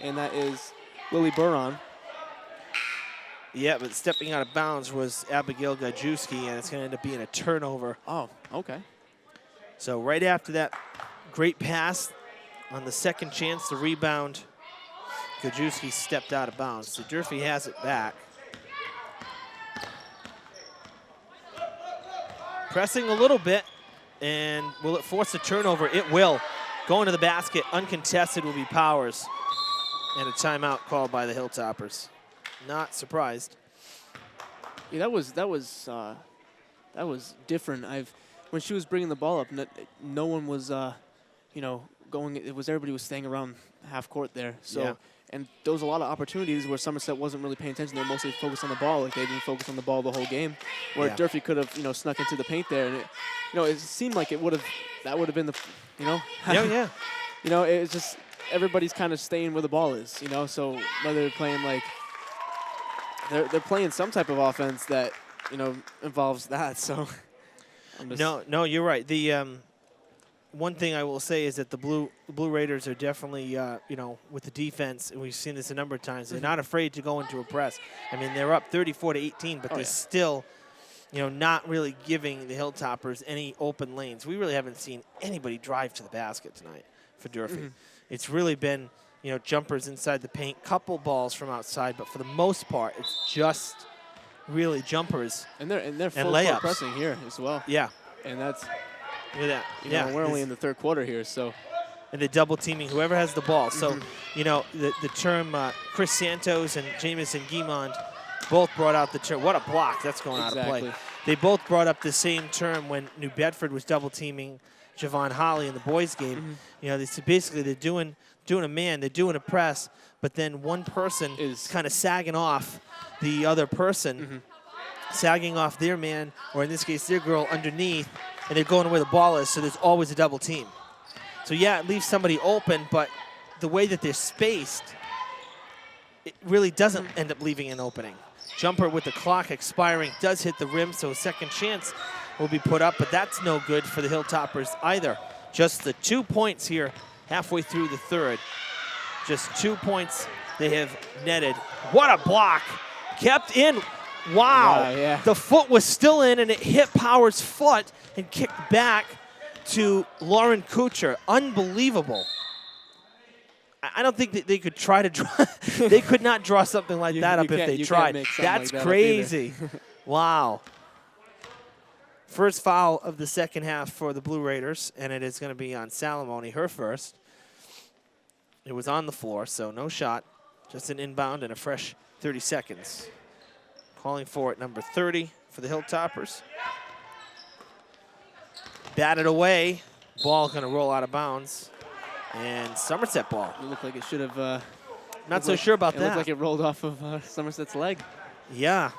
and that is Lily Buron. Yeah, but stepping out of bounds was Abigail Gajewski, and it's going to end up being a turnover. Oh, okay. So right after that great pass on the second chance, the rebound, Gajewski stepped out of bounds. So Durfee has it back. Pressing a little bit, and will it force a turnover? It will. Going to the basket, uncontested will be Powers. And a timeout called by the Hilltoppers. Not surprised. Yeah, that was different. When she was bringing the ball up, no one was, going. Everybody was staying around half court there. So, and there was a lot of opportunities where Somerset wasn't really paying attention. They were mostly focused on the ball, like they didn't focus on the ball the whole game. Where Durfee could have, snuck into the paint there, and it seemed like that would have been the, Yeah. It's just everybody's kind of staying where the ball is, So whether they're playing they're playing some type of offense that involves that. So no, you're right. The one thing I will say is that the Blue Raiders are definitely with the defense, and we've seen this a number of times. They're not afraid to go into a press. I mean, they're up 34-18, but they're still not really giving the Hilltoppers any open lanes. We really haven't seen anybody drive to the basket tonight for Durfee. It's really been jumpers inside the paint, couple balls from outside, but for the most part, it's just really jumpers and they're full layups. Pressing here as well. Yeah, and that's look at that. We're only in the third quarter here, so and they're double teaming whoever has the ball. So the term Chris Santos and Jamison Guimond both brought out the term. What a block that's going out of play. They both brought up the same term when New Bedford was double teaming Javon Holly in the boys game. They said basically they're doing a man, they're doing a press, but then one person is kind of sagging off the other person, sagging off their man, or in this case, their girl underneath, and they're going where the ball is, so there's always a double team. So yeah, it leaves somebody open, but the way that they're spaced, it really doesn't end up leaving an opening. Jumper with the clock expiring does hit the rim, so a second chance will be put up, but that's no good for the Hilltoppers either. Just the 2 points here halfway through the third. Just 2 points they have netted. What a block. Kept in. Wow. Yeah. The foot was still in, and it hit Power's foot and kicked back to Lauren Kuchar. Unbelievable. I don't think that they could try to draw. They could not draw something like that up if they tried. That's crazy. Wow. First foul of the second half for the Blue Raiders, and it is going to be on Salamone, her first. It was on the floor, so no shot. Just an inbound and a fresh 30 seconds. Calling for it, number 30 for the Hilltoppers. Batted away. Ball going to roll out of bounds. And Somerset ball. It looked like it should have. Not so sure about that. It looked like it rolled off of Somerset's leg. Yeah.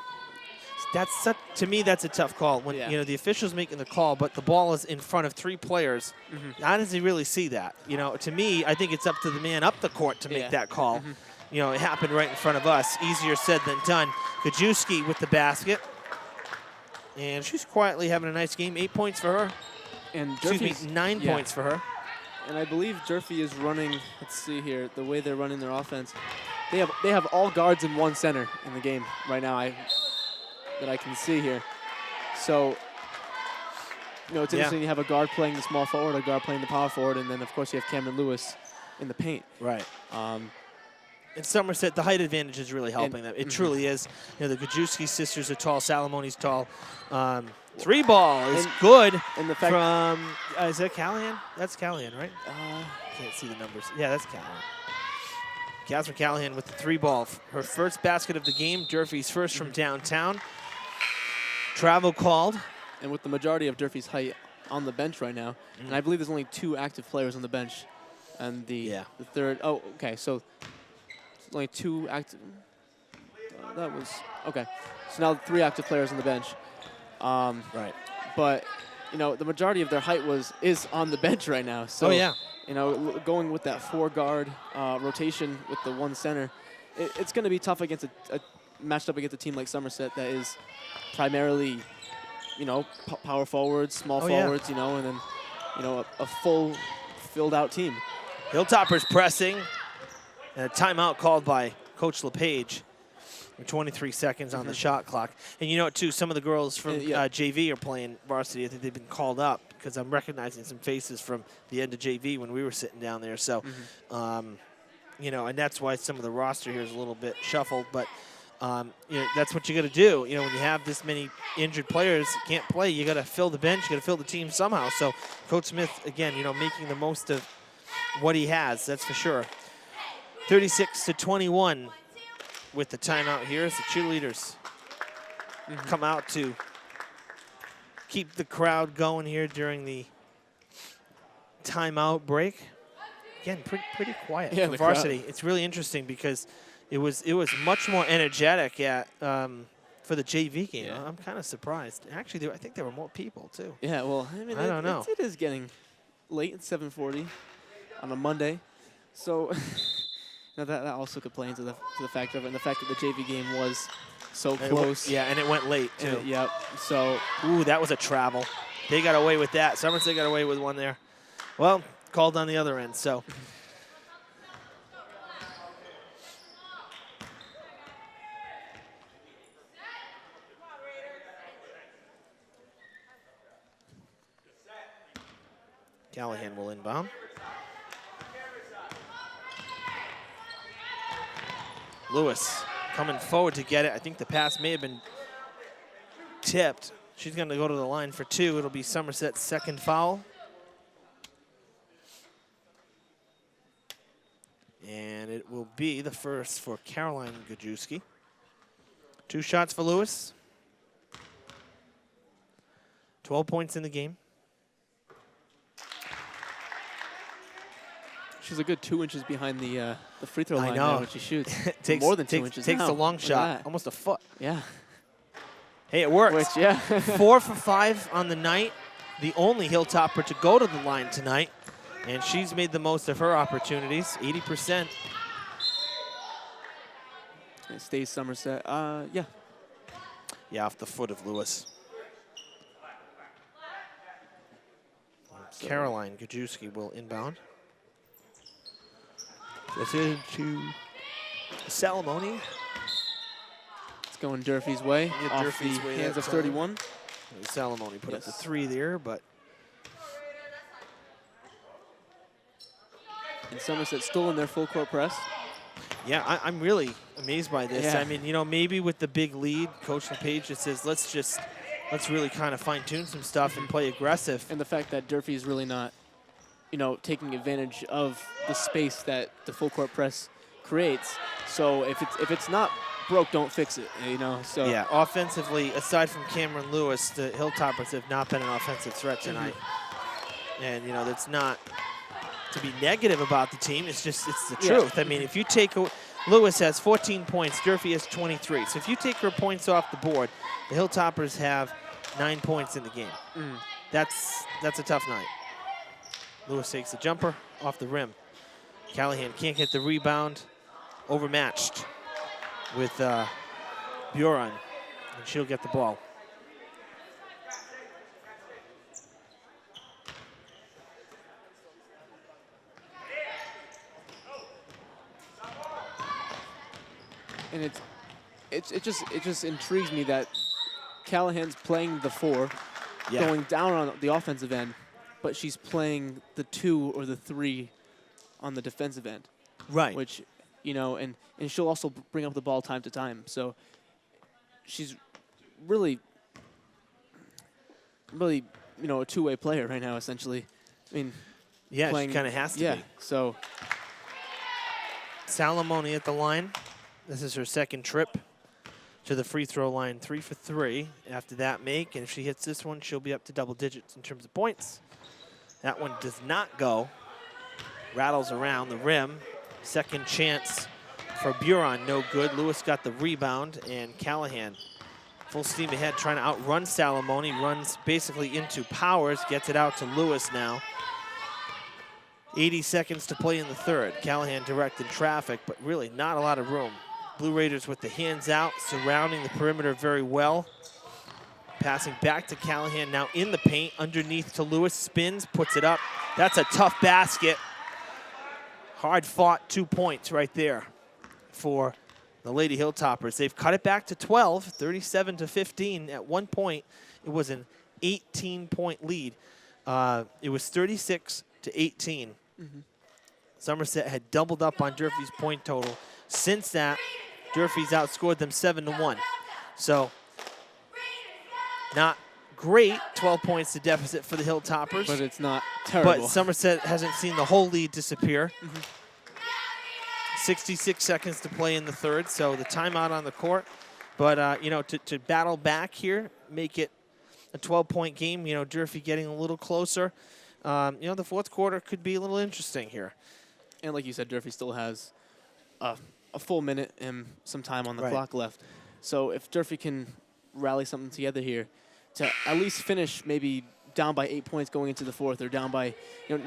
To me, that's a tough call. When you know the official's making the call, but the ball is in front of 3 players. How does he really see that? You know, to me, I think it's up to the man up the court to make that call. You know, it happened right in front of us. Easier said than done. Gajewski with the basket. And she's quietly having a nice game. 8 points for her. And Excuse me, 9 points for her. And I believe Durfee is running, let's see here, the way they're running their offense. They have all guards and 1 center in the game right now that I can see here. So, you know, it's interesting you have a guard playing the small forward, a guard playing the power forward, and then, of course, you have Cameron Lewis in the paint. Right. In Somerset, the height advantage is really helping them. It truly is. You know, the Gajewski sisters are tall. Salamone's tall. 3 ball is good and the fact from, is that Callahan? That's Callahan, right? Can't see the numbers. Yeah, that's Callahan. Catherine Callahan with the 3 ball. Her first basket of the game. Durfee's first from downtown. Travel called. And with the majority of Durfee's height on the bench right now, and I believe there's only 2 active players on the bench. And the third, okay, so only 2 active. That was, okay. So now 3 active players on the bench. Right. But, you know, the majority of their height is on the bench right now. So, you know, going with that 4-guard rotation with the 1 center, it's going to be tough against matched up against a team like Somerset that is primarily, you know, power forwards, small forwards, you know, and then, you know, a full filled-out team. Hilltoppers pressing. And a timeout called by Coach LePage. 23 seconds on the shot clock. And you know what, too, some of the girls from JV are playing varsity. I think they've been called up because I'm recognizing some faces from the end of JV when we were sitting down there. So, you know, and that's why some of the roster here is a little bit shuffled. But, you know, that's what you got to do. You know, when you have this many injured players that can't play, you got to fill the bench. You got to fill the team somehow. So Coach Smith, again, you know, making the most of what he has, that's for sure. 36-21 with the timeout here as the cheerleaders come out to keep the crowd going here during the timeout break. Again, pretty quiet for varsity. Crowd. It's really interesting because it was much more energetic for the JV game. Yeah. I'm kind of surprised. Actually, I think there were more people too. Yeah, well, I mean, I don't know. It is getting late at 7:40 on a Monday, so. Now that also could play into the factor of it, and the fact that the JV game was so close. And it went late, too. Yep. So, ooh, that was a travel. They got away with that. Somerset got away with one there. Well, called on the other end, so. Callahan will inbound. Lewis coming forward to get it. I think the pass may have been tipped. She's going to go to the line for 2. It'll be Somerset's second foul. And it will be the first for Caroline Gajewski. 2 shots for Lewis. 12 points in the game. She's a good 2 inches behind the free throw line know. now when she shoots. takes, More than 2 takes, inches Takes now. the long Look at shot, that. almost a foot. Yeah. Hey, it worked. Which, yeah. 4 for 5 on the night. The only Hilltopper to go to the line tonight. And she's made the most of her opportunities, 80%. It stays Somerset. Yeah. Yeah, off the foot of Lewis. Caroline Gajewski will inbound. This is to Salamoni. It's going Durfee's way. Yeah, Off Durfee's the way, hands of that's 31. Salamoni put up the Yes. 3 there, but And Somerset still in their full court press. yeah, I'm really amazed by this. Yeah. I mean, you know, maybe with the big lead, Coach LePage just says, let's really kind of fine-tune some stuff and play aggressive. And the fact that Durfee is really not, you know, taking advantage of the space that the full court press creates. So if it's not broke, don't fix it, you know. So Yeah, offensively, aside from Cameron Lewis, the Hilltoppers have not been an offensive threat tonight. And, you know, that's not to be negative about the team. It's just, it's the Yeah. truth. I mean, if you take, Lewis has 14 points, Durfee has 23. So if you take her points off the board, the Hilltoppers have 9 points in the game. That's a tough night. Lewis takes the jumper off the rim. Callahan can't get the rebound, overmatched with Buron, and she'll get the ball. and it just intrigues me that Callahan's playing the 4, Yeah. going down on the offensive end, but she's playing the 2 or the 3 on the defensive end. Right. Which, you know, and she'll also bring up the ball time to time. So she's really, you know, a two-way player right now, essentially. I mean, Yeah, playing, she kind of has to yeah, be. so Salamoni at the line. This is her second trip to the free throw line, 3 for 3. After that make, and if she hits this one, she'll be up to double digits in terms of points. That one does not go. Rattles around the rim. Second chance for Buron, no good. Lewis got the rebound, and Callahan full steam ahead, trying to outrun Salamoni. Runs basically into Powers, gets it out to Lewis now. 80 seconds to play in the third. Callahan directing traffic, but really not a lot of room. Blue Raiders with the hands out, surrounding the perimeter very well. Passing back to Callahan, now in the paint, underneath to Lewis, spins, puts it up. That's a tough basket. Hard fought 2 points right there for the Lady Hilltoppers. They've cut it back to 12, 37 to 15. At one point, it was an 18-point lead. It was 36 to 18. Somerset had doubled up on Durfee's point total. Since that, Durfee's outscored them 7-1. So, not great, 12 points to deficit for the Hilltoppers. but it's not terrible. But Somerset hasn't seen the whole lead disappear. 66 seconds to play in the third, so the timeout on the court. But, you know, to battle back here, make it a 12-point game, you know, Durfee getting a little closer. You know, the fourth quarter could be a little interesting here. And like you said, Durfee still has a full minute and some time on the Right. clock left. So if Durfee can rally something together here to at least finish maybe down by 8 points going into the fourth, or down by, you know,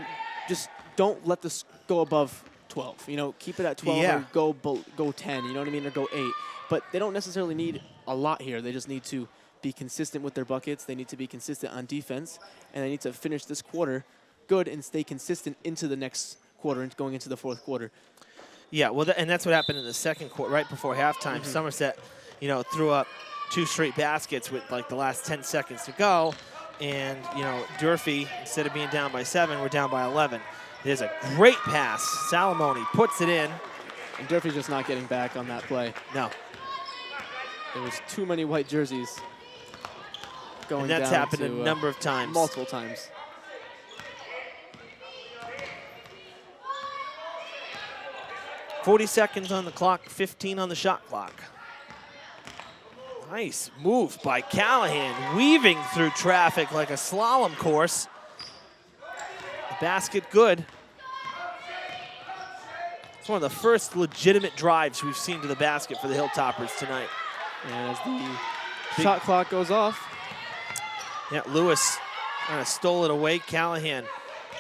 just don't let this go above 12. You know, keep it at 12 Yeah. or go 10, you know what I mean, or go 8. But they don't necessarily need a lot here. They just need to be consistent with their buckets. They need to be consistent on defense, and they need to finish this quarter good and stay consistent into the next quarter and going into the fourth quarter. Yeah, well, and that's what happened in the second quarter, right before halftime. Somerset, you know, threw up 2 straight baskets with like the last 10 seconds to go. And, you know, Durfee, instead of being down by 7, we're down by 11. There's a great pass. Salamoni puts it in. And Durfee's just not getting back on that play. No. There was too many white jerseys going And that's down happened to, a number of times. multiple times. .40 seconds on the clock, 15 on the shot clock. Nice move by Callahan, weaving through traffic like a slalom course. The basket good. It's one of the first legitimate drives we've seen to the basket for the Hilltoppers tonight. And as the shot clock goes off. Yeah, Lewis kind of stole it away. Callahan,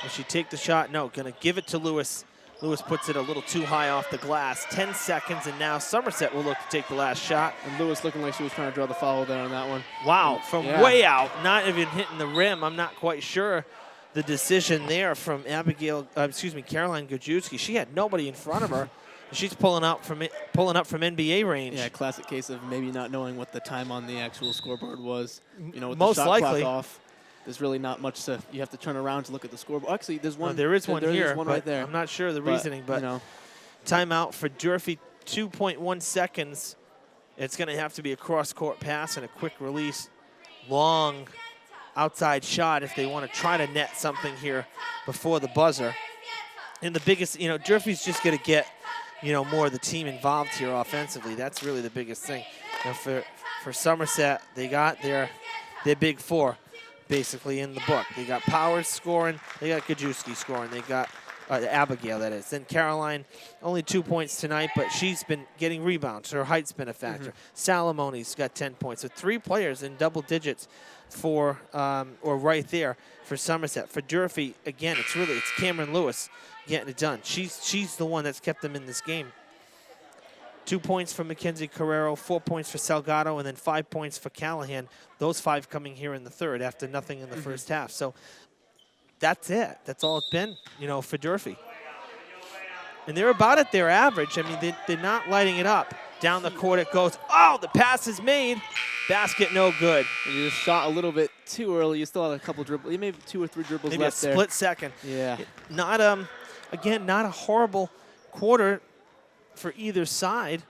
will she take the shot? No, gonna give it to Lewis. Lewis puts it a little too high off the glass. 10 seconds, and now Somerset will look to take the last shot. And Lewis looking like she was trying to draw the foul there on that one. Wow, from way out, not even hitting the rim. I'm not quite sure the decision there from Caroline Gajewski. She had nobody in front of her. She's pulling up from NBA range. Yeah, classic case of maybe not knowing what the time on the actual scoreboard was. You know, with Most the shot likely. clock off, there's really not much to. You have to turn around to look at the scoreboard. Actually, there's one. There is one here. There's one right there. I'm not sure the reasoning, but you know, timeout for Durfee, 2.1 seconds. It's going to have to be a cross-court pass and a quick release. Long outside shot if they want to try to net something here before the buzzer. And the biggest, Durfee's just going to get, more of the team involved here offensively. That's really the biggest thing. For Somerset, they got their big four basically in the book. They got Powers scoring. They got Gajewski scoring. They got Abigail, that is. Then Caroline, only 2 points tonight, but she's been getting rebounds. Her height's been a factor. Salamoni's got 10 points. So 3 players in double digits for, or right there for Somerset. For Durfee, again, it's Cameron Lewis getting it done. She's the one that's kept them in this game. 2 points for Mackenzie Carrero, 4 points for Salgado, and then 5 points for Callahan. Those 5 coming here in the third after nothing in the first half. So that's it. That's all it's been, for Durfee. And they're about at their average. I mean, they're not lighting it up. Down the court it goes. Oh, the pass is made. Basket no good. You just shot a little bit too early. You still had a couple dribbles. You maybe 2 or 3 dribbles Maybe left a there. split second. Yeah. Not again, not a horrible quarter for either side.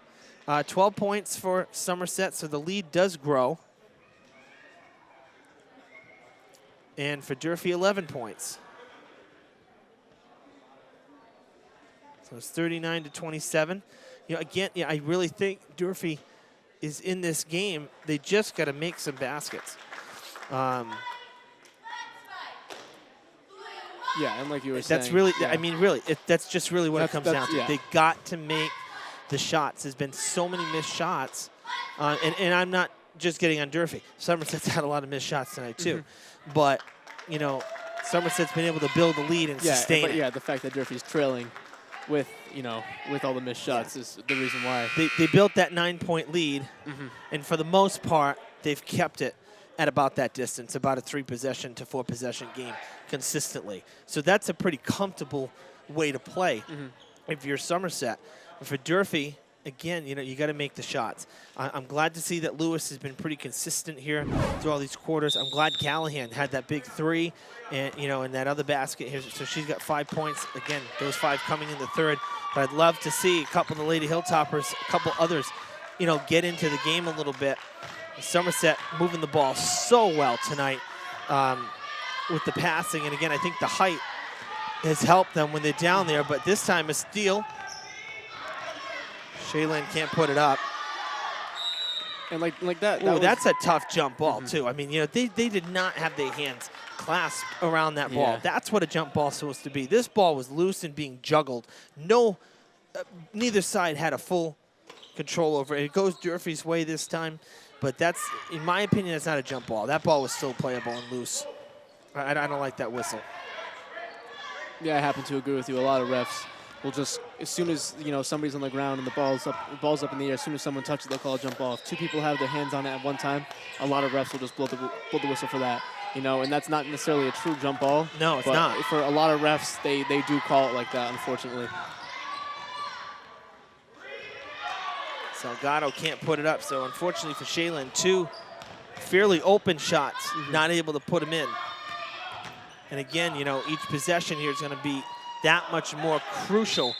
12 points for Somerset, so the lead does grow. And for Durfee, 11 points. So it's 39-27. Again, I really think Durfee is in this game. They just got to make some baskets. Yeah, and like you were saying. That's really, yeah. I mean, really, that's just really what it comes down to. yeah. They got to make the shots. There's been so many missed shots. And I'm not just getting on Durfee. Somerset's had a lot of missed shots tonight, too. But, Somerset's been able to build the lead and sustain it. Yeah, the fact that Durfee's trailing with, with all the missed shots is the reason why. They built that 9-point lead, and for the most part, they've kept it at about that distance, about a 3-possession to 4-possession game consistently. So that's a pretty comfortable way to play if you're Somerset. For Durfee, again, you got to make the shots. I'm glad to see that Lewis has been pretty consistent here through all these quarters. I'm glad Callahan had that big 3 and, in that other basket here. So she's got 5 points. Again, those 5 coming in the third. But I'd love to see a couple of the Lady Hilltoppers, a couple others, get into the game a little bit. Somerset moving the ball so well tonight with the passing. And again, I think the height has helped them when they're down there. But this time a steal. Shaylin can't put it up. And like that. Ooh, that's a tough jump ball, too. I mean, they did not have their hands clasped around that ball. Yeah. That's what a jump ball is supposed to be. This ball was loose and being juggled. Neither side had a full control over it. It goes Durfee's way this time, but that's, in my opinion, that's not a jump ball. That ball was still playable and loose. I don't like that whistle. Yeah, I happen to agree with you. A lot of refs will just, as soon as somebody's on the ground and the ball's up in the air, as soon as someone touches it, they'll call a jump ball. If 2 people have their hands on it at one time, a lot of refs will just blow the whistle for that. And that's not necessarily a true jump ball. No, it's but not. For a lot of refs, they do call it like that, unfortunately. Salgado can't put it up, so unfortunately for Shaylin, 2 fairly open shots, not able to put them in. And again, each possession here is going to be that much more crucial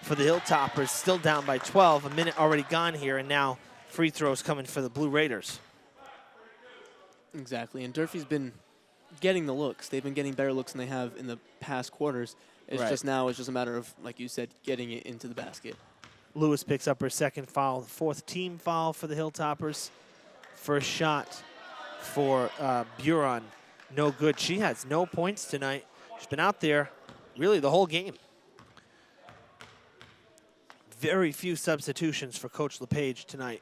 for the Hilltoppers. Still down by 12, a minute already gone here, and now free throws coming for the Blue Raiders. Exactly, and Durfee's been getting the looks. They've been getting better looks than they have in the past quarters. It's just a matter of, like you said, getting it into the basket. Lewis picks up her second foul, the 4th team foul for the Hilltoppers. First shot for Buron, no good. She has no points tonight. She's been out there really the whole game. very few substitutions for Coach LePage tonight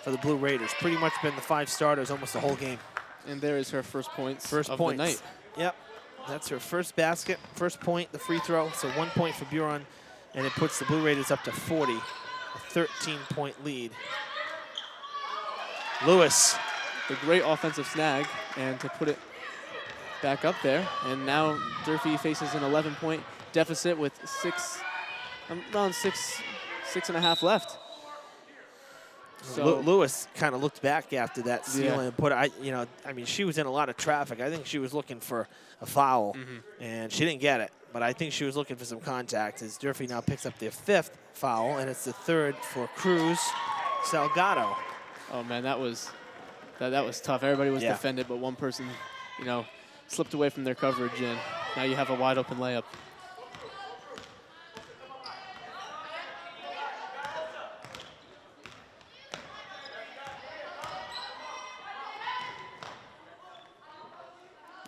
for the Blue Raiders. Pretty much been the 5 starters almost the whole game. And there is her first points First of points. the night. Yep. That's her first basket, first point, the free throw. So 1 point for Buron, and it puts the Blue Raiders up to 40, a 13-point lead. Lewis. The great offensive snag, and to put it back up there. And now Durfee faces an 11-point deficit with around six and a half left. So Lewis kind of looked back after that steal Yeah. and put. I mean, she was in a lot of traffic. I think she was looking for a foul, and she didn't get it. But I think she was looking for some contact. As Durfee now picks up their 5th foul, and it's the 3rd for Cruz Salgado. oh man, that was tough. Everybody was Yeah. defended, but one person, slipped away from their coverage, and now you have a wide open layup.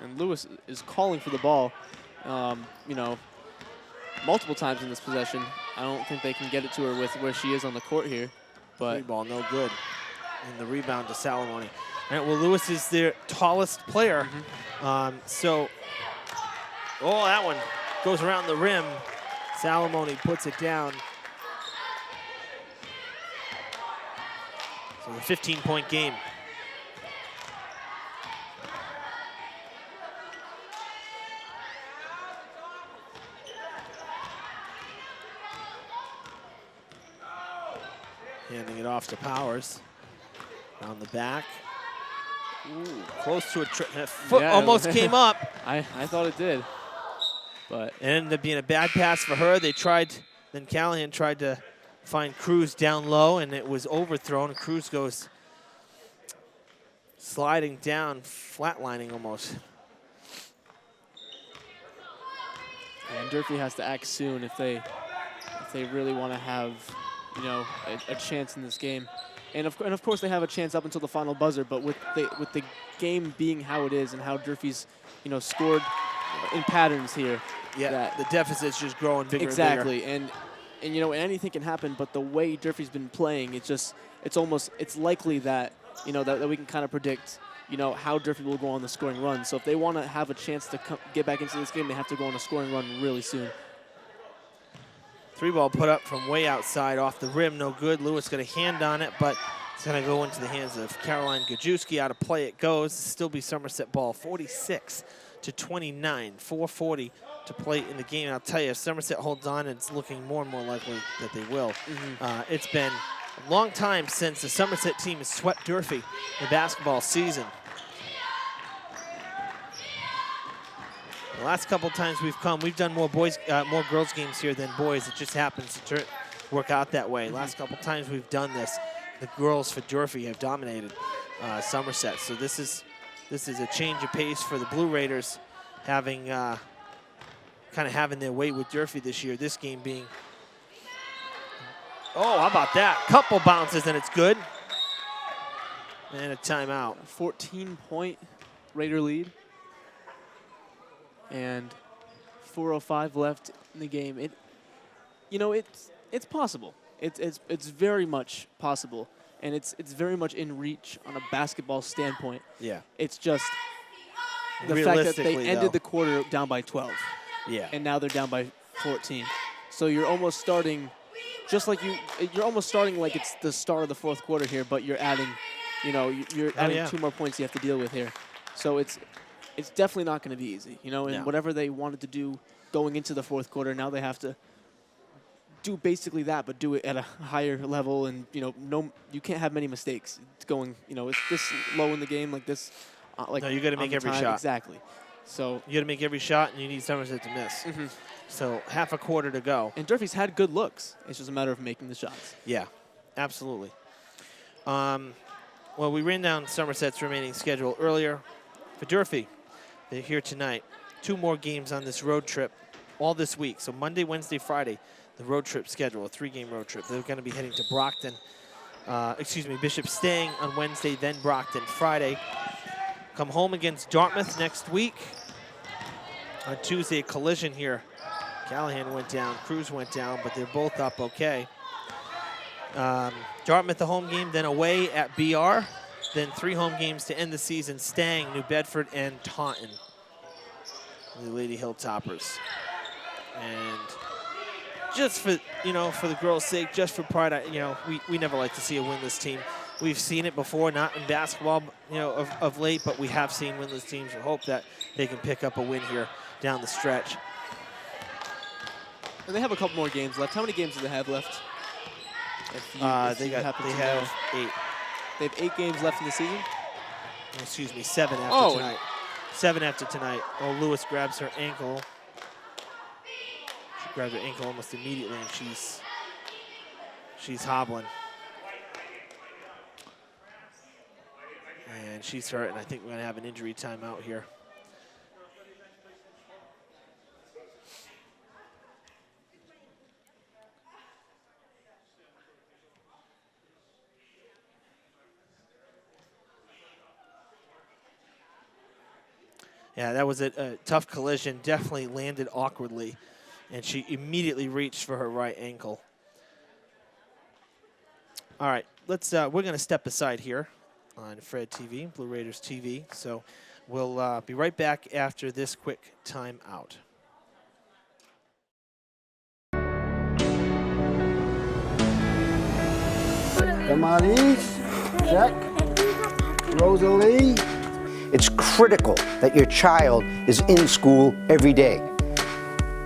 And Lewis is calling for the ball, multiple times in this possession. I don't think they can get it to her with where she is on the court here. Free But ball, no good. And the rebound to Salamone. All right, well, Lewis is their tallest player. So, that one goes around the rim. Salamone puts it down. So the 15-point game. Handing it off to Powers. On the back. Ooh, close to a trip. That foot Yeah, almost came up. I thought it did. But It ended up being a bad pass for her. Then Callahan tried to find Cruz down low, and it was overthrown. Cruz goes sliding down, flatlining almost. and Durfee has to act soon if they really want to have, a chance in this game. And of course they have a chance up until the final buzzer, but with the game being how it is and how Durfee's, scored in patterns here. Yeah, the deficit's just growing bigger Exactly, and and anything can happen, but the way Durfee's been playing, it's likely that, that we can kind of predict, how Durfee will go on the scoring run. So if they want to have a chance to get back into this game, they have to go on a scoring run really soon. 3 ball put up from way outside off the rim, no good. Lewis got a hand on it, but it's going to go into the hands of Caroline Gajewski. Out of play it goes. Still be Somerset ball, 46-29, 4:40 to play in the game. And I'll tell you, if Somerset holds on, it's looking more and more likely that they will. It's been a long time since the Somerset team has swept Durfee in the basketball season. The last couple times we've come, we've done more girls games here than boys. It just happens to work out that way. Last couple times we've done this, the girls for Durfee have dominated Somerset. So this is a change of pace for the Blue Raiders, having kind of having their way with Durfee this year. This game being, how about that? Couple bounces and it's good. And a timeout. 14-point Raider lead. And 4:05 left in the game. It's possible. It's very much possible, and it's very much in reach on a basketball standpoint. Yeah. It's just the fact that they Realistically, ended though. the quarter down by 12, Yeah. and now they're down by 14. So you're almost starting, you're almost starting like it's the start of the 4th quarter here, but you're adding, you're adding yeah. 2 more points you have to deal with here. So it's definitely not going to be easy, and No. whatever they wanted to do going into the 4th quarter, now they have to do basically that, but do it at a higher level, and you can't have many mistakes. It's going, it's this low in the game, like this, No, you gotta on make the every time. shot. Exactly. So You got to make every shot, and you need Somerset to miss. So half a quarter to go. and Durfee's had good looks. It's just a matter of making the shots. Yeah, absolutely. Well, we ran down Somerset's remaining schedule earlier. For Durfee, they're here tonight. 2 more games on this road trip all this week. So Monday, Wednesday, Friday, the road trip schedule, a 3-game road trip. They're going to be heading to Brockton. Bishop staying on Wednesday, then Brockton Friday. Come home against Dartmouth next week. On Tuesday, a collision here. Callahan went down, Cruz went down, but they're both up okay. Dartmouth the home game, then away at BR, then 3 home games to end the season, Stang, New Bedford, and Taunton. The Lady Hilltoppers. And just for, for the girls' sake, just for pride, we never like to see a winless team. We've seen it before, not in basketball, of late, but we have seen winless teams. We hope that they can pick up a win here down the stretch. And they have a couple more games left. How many games do they have left? They have 8. They have 8 games left in the season? Excuse me, 7 after tonight. 7 after tonight. Oh, Lewis grabs her ankle. She grabs her ankle almost immediately, and she's hobbling. And she's hurt, and I think we're going to have an injury timeout here. Yeah, that was a tough collision. Definitely landed awkwardly, and she immediately reached for her right ankle. All right, we're going to step aside here on Fred TV, Blue Raiders TV. So we'll be right back after this quick timeout. Damaris, check. Rosalie. It's critical that your child is in school every day.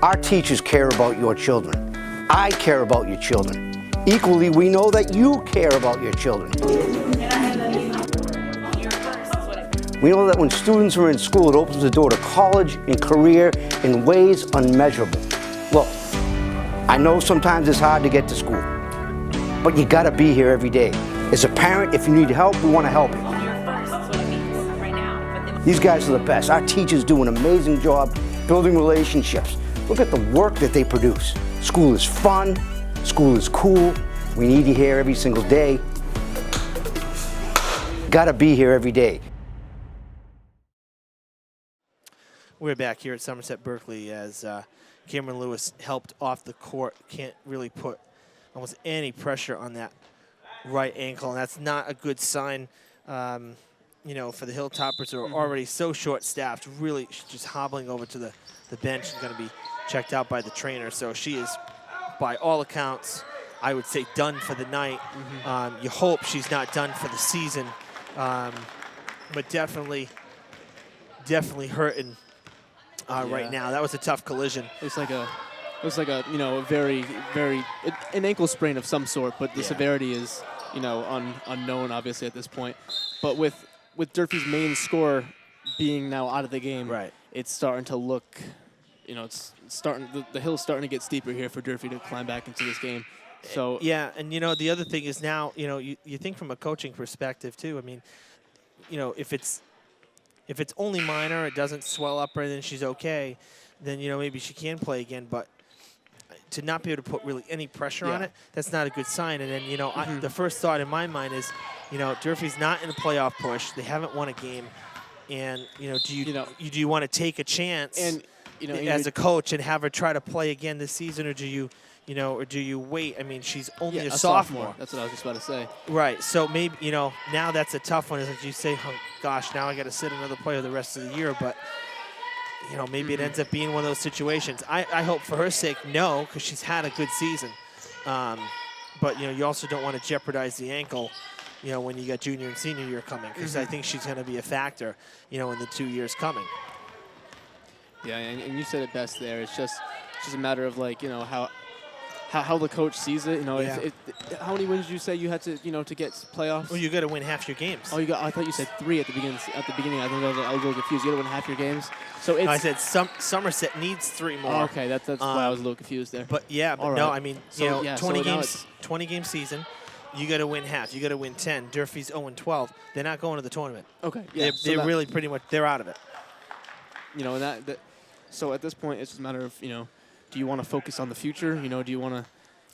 Our teachers care about your children. I care about your children. Equally, we know that you care about your children. We know that when students are in school, it opens the door to college and career in ways unmeasurable. Look, I know sometimes it's hard to get to school, but you gotta be here every day. As a parent, if you need help, we wanna help you. These guys are the best. Our teachers do an amazing job building relationships. Look at the work that they produce. School is fun, school is cool. We need you here every single day. Gotta be here every day. We're back here at Somerset-Berkley as Cameron Lewis helped off the court. Can't really put almost any pressure on that right ankle, and that's not a good sign. For the Hilltoppers who are already so short-staffed, really just hobbling over to the bench and going to be checked out by the trainer. So she is, by all accounts, I would say done for the night. You hope she's not done for the season, but definitely hurting right now. That was a tough collision. Looks like a very an ankle sprain of some sort, but the severity is unknown obviously at this point. But with Durfee's main scorer being now out of the game, right, it's starting to look, the hill's starting to get steeper here for Durfee to climb back into this game. So yeah, and the other thing is now, you think from a coaching perspective too. I mean, if it's only minor, it doesn't swell up or anything, she's okay, then maybe she can play again. But to not be able to put really any pressure on it, that's not a good sign. And then the first thought in my mind is, Durfee's not in a playoff push. They haven't won a game, and do you want to take a chance as a coach and have her try to play again this season, or do you wait? I mean, she's only a sophomore. That's what I was just about to say. Right. So maybe now that's a tough one. Is like you say, oh, gosh, now I got to sit another player the rest of the year, but. Maybe it ends up being one of those situations. I hope for her sake, no, because she's had a good season. But, you also don't want to jeopardize the ankle, when you got junior and senior year coming, because I think she's going to be a factor, in the 2 years coming. Yeah, and you said it best there. It's just a matter of, how the coach sees it. How many wins did you say you had to to get playoffs? Well, you got to win half your games. Oh, I thought you said 3 at the beginning. I think I was a little confused. You got to win half your games. So it's. No, I said Somerset needs 3 more. Oh, okay, that's why I was a little confused there. But yeah, but right. no, I mean 20 games, 20 game season. You got to win half. You got to win 10. Durfee's 0-12. They're not going to the tournament. Okay, yeah. They're really pretty much out of it. And that. So at this point, it's just a matter of do you want to focus on the future? Do you want to.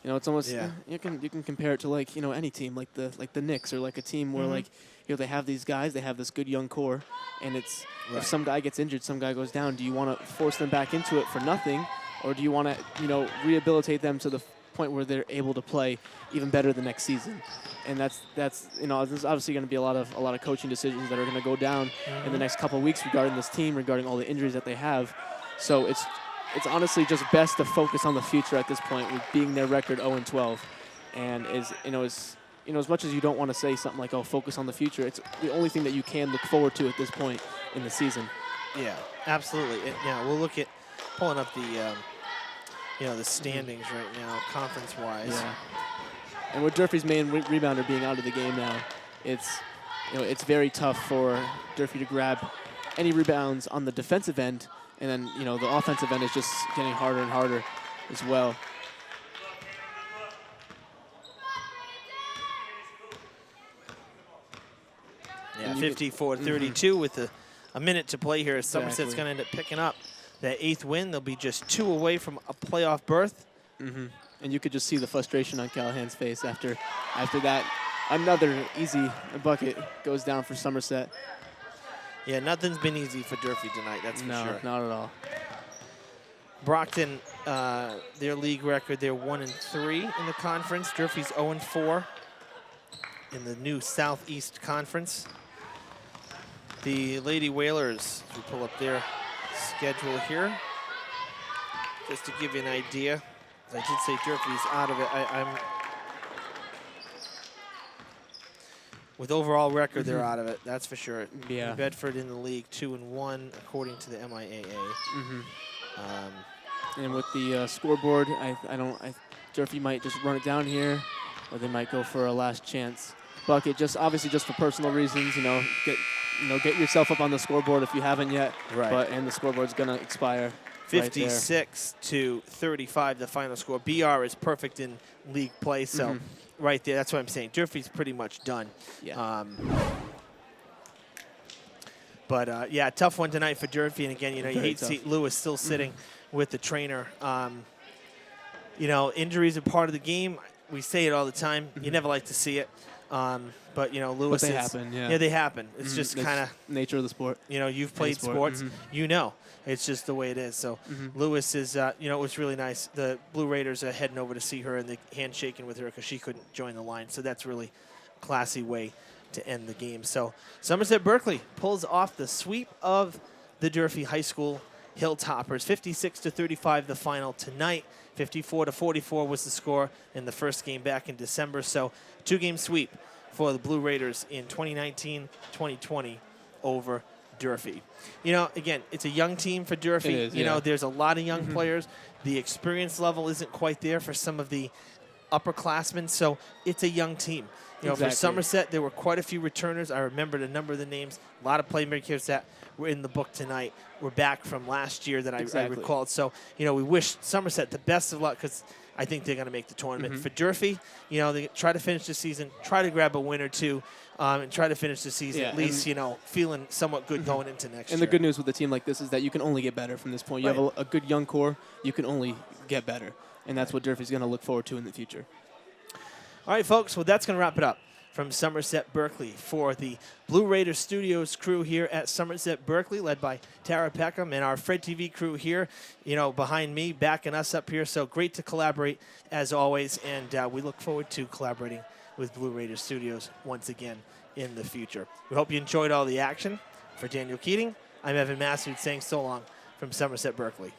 It's almost you can compare it to any team like the Knicks or like a team where they have these guys, they have this good young core, and it's if some guy gets injured, some guy goes down. Do you want to force them back into it for nothing, or do you want to rehabilitate them to point where they're able to play even better the next season. And that's there's obviously going to be a lot of coaching decisions that are going to go down in the next couple of weeks regarding this team, regarding all the injuries that they have. So it's honestly just best to focus on the future at this point, with being their record 0-12, and as much as you don't want to say something like, oh, focus on the future, it's the only thing that you can look forward to at this point in the season. Yeah, absolutely. We'll look at pulling up the the standings right now, conference-wise. Yeah. And with Durfee's main rebounder being out of the game now, it's very tough for Durfee to grab any rebounds on the defensive end, and then the offensive end is just getting harder and harder as well. Yeah, 54-32 with a minute to play here. Somerset's going to end up picking up that 8th win. They'll be just 2 away from a playoff berth. And you could just see the frustration on Callahan's face after that. Another easy bucket goes down for Somerset. Yeah, nothing's been easy for Durfee tonight, that's for sure. No, not at all. Brockton, their league record, they're 1-3 in the conference. Durfee's 0-4 in the new Southeast Conference. The Lady Whalers, we pull up their schedule here, just to give you an idea. I did say Durfee's out of it. With overall record, they're out of it. That's for sure. Yeah. New Bedford in the league 2-1 according to the MIAA. And with the scoreboard, Durfee might just run it down here, or they might go for a last chance bucket. Obviously just for personal reasons. Get yourself up on the scoreboard if you haven't yet. Right. And the scoreboard's gonna expire. 56-35, the final score. BR is perfect in league play, so right there, that's what I'm saying. Durfee's pretty much done. Yeah. Yeah, tough one tonight for Durfee. And again, you hate to see Lewis still sitting with the trainer. Injuries are part of the game. We say it all the time. You never like to see it. But Lewis. But they happen. Yeah. Yeah, they happen. It's just kind of nature of the sport. You've played sports. It's just the way it is. So Lewis is. It was really nice. The Blue Raiders are heading over to see her and the handshaking with her because she couldn't join the line. So that's really classy way to end the game. So Somerset-Berkley pulls off the sweep of the Durfee High School Hilltoppers. 56-35 the final tonight. 54-44 was the score in the first game back in December. So 2-game sweep for the Blue Raiders in 2019-2020 over Durfee. Again, it's a young team for Durfee. It is, There's a lot of young players. The experience level isn't quite there for some of the upperclassmen, so it's a young team. For Somerset, there were quite a few returners. I remembered a number of the names. A lot of playmakers that were in the book tonight were back from last year that I recalled. So, we wish Somerset the best of luck because I think they're going to make the tournament. For Durfee, they try to finish the season, try to grab a win or two, and try to finish the season at least, feeling somewhat good going into next year. And the good news with a team like this is that you can only get better from this point. You have a good young core. You can only get better. And that's what Durfee's going to look forward to in the future. All right, folks. Well, that's going to wrap it up from Somerset-Berkley for the Blue Raiders Studios crew here at Somerset-Berkley, led by Tara Peckham and our Fred TV crew here, behind me, backing us up here. So great to collaborate as always, and we look forward to collaborating with Blue Raiders Studios once again in the future. We hope you enjoyed all the action. For Daniel Keating, I'm Evan Massud saying so long from Somerset-Berkley.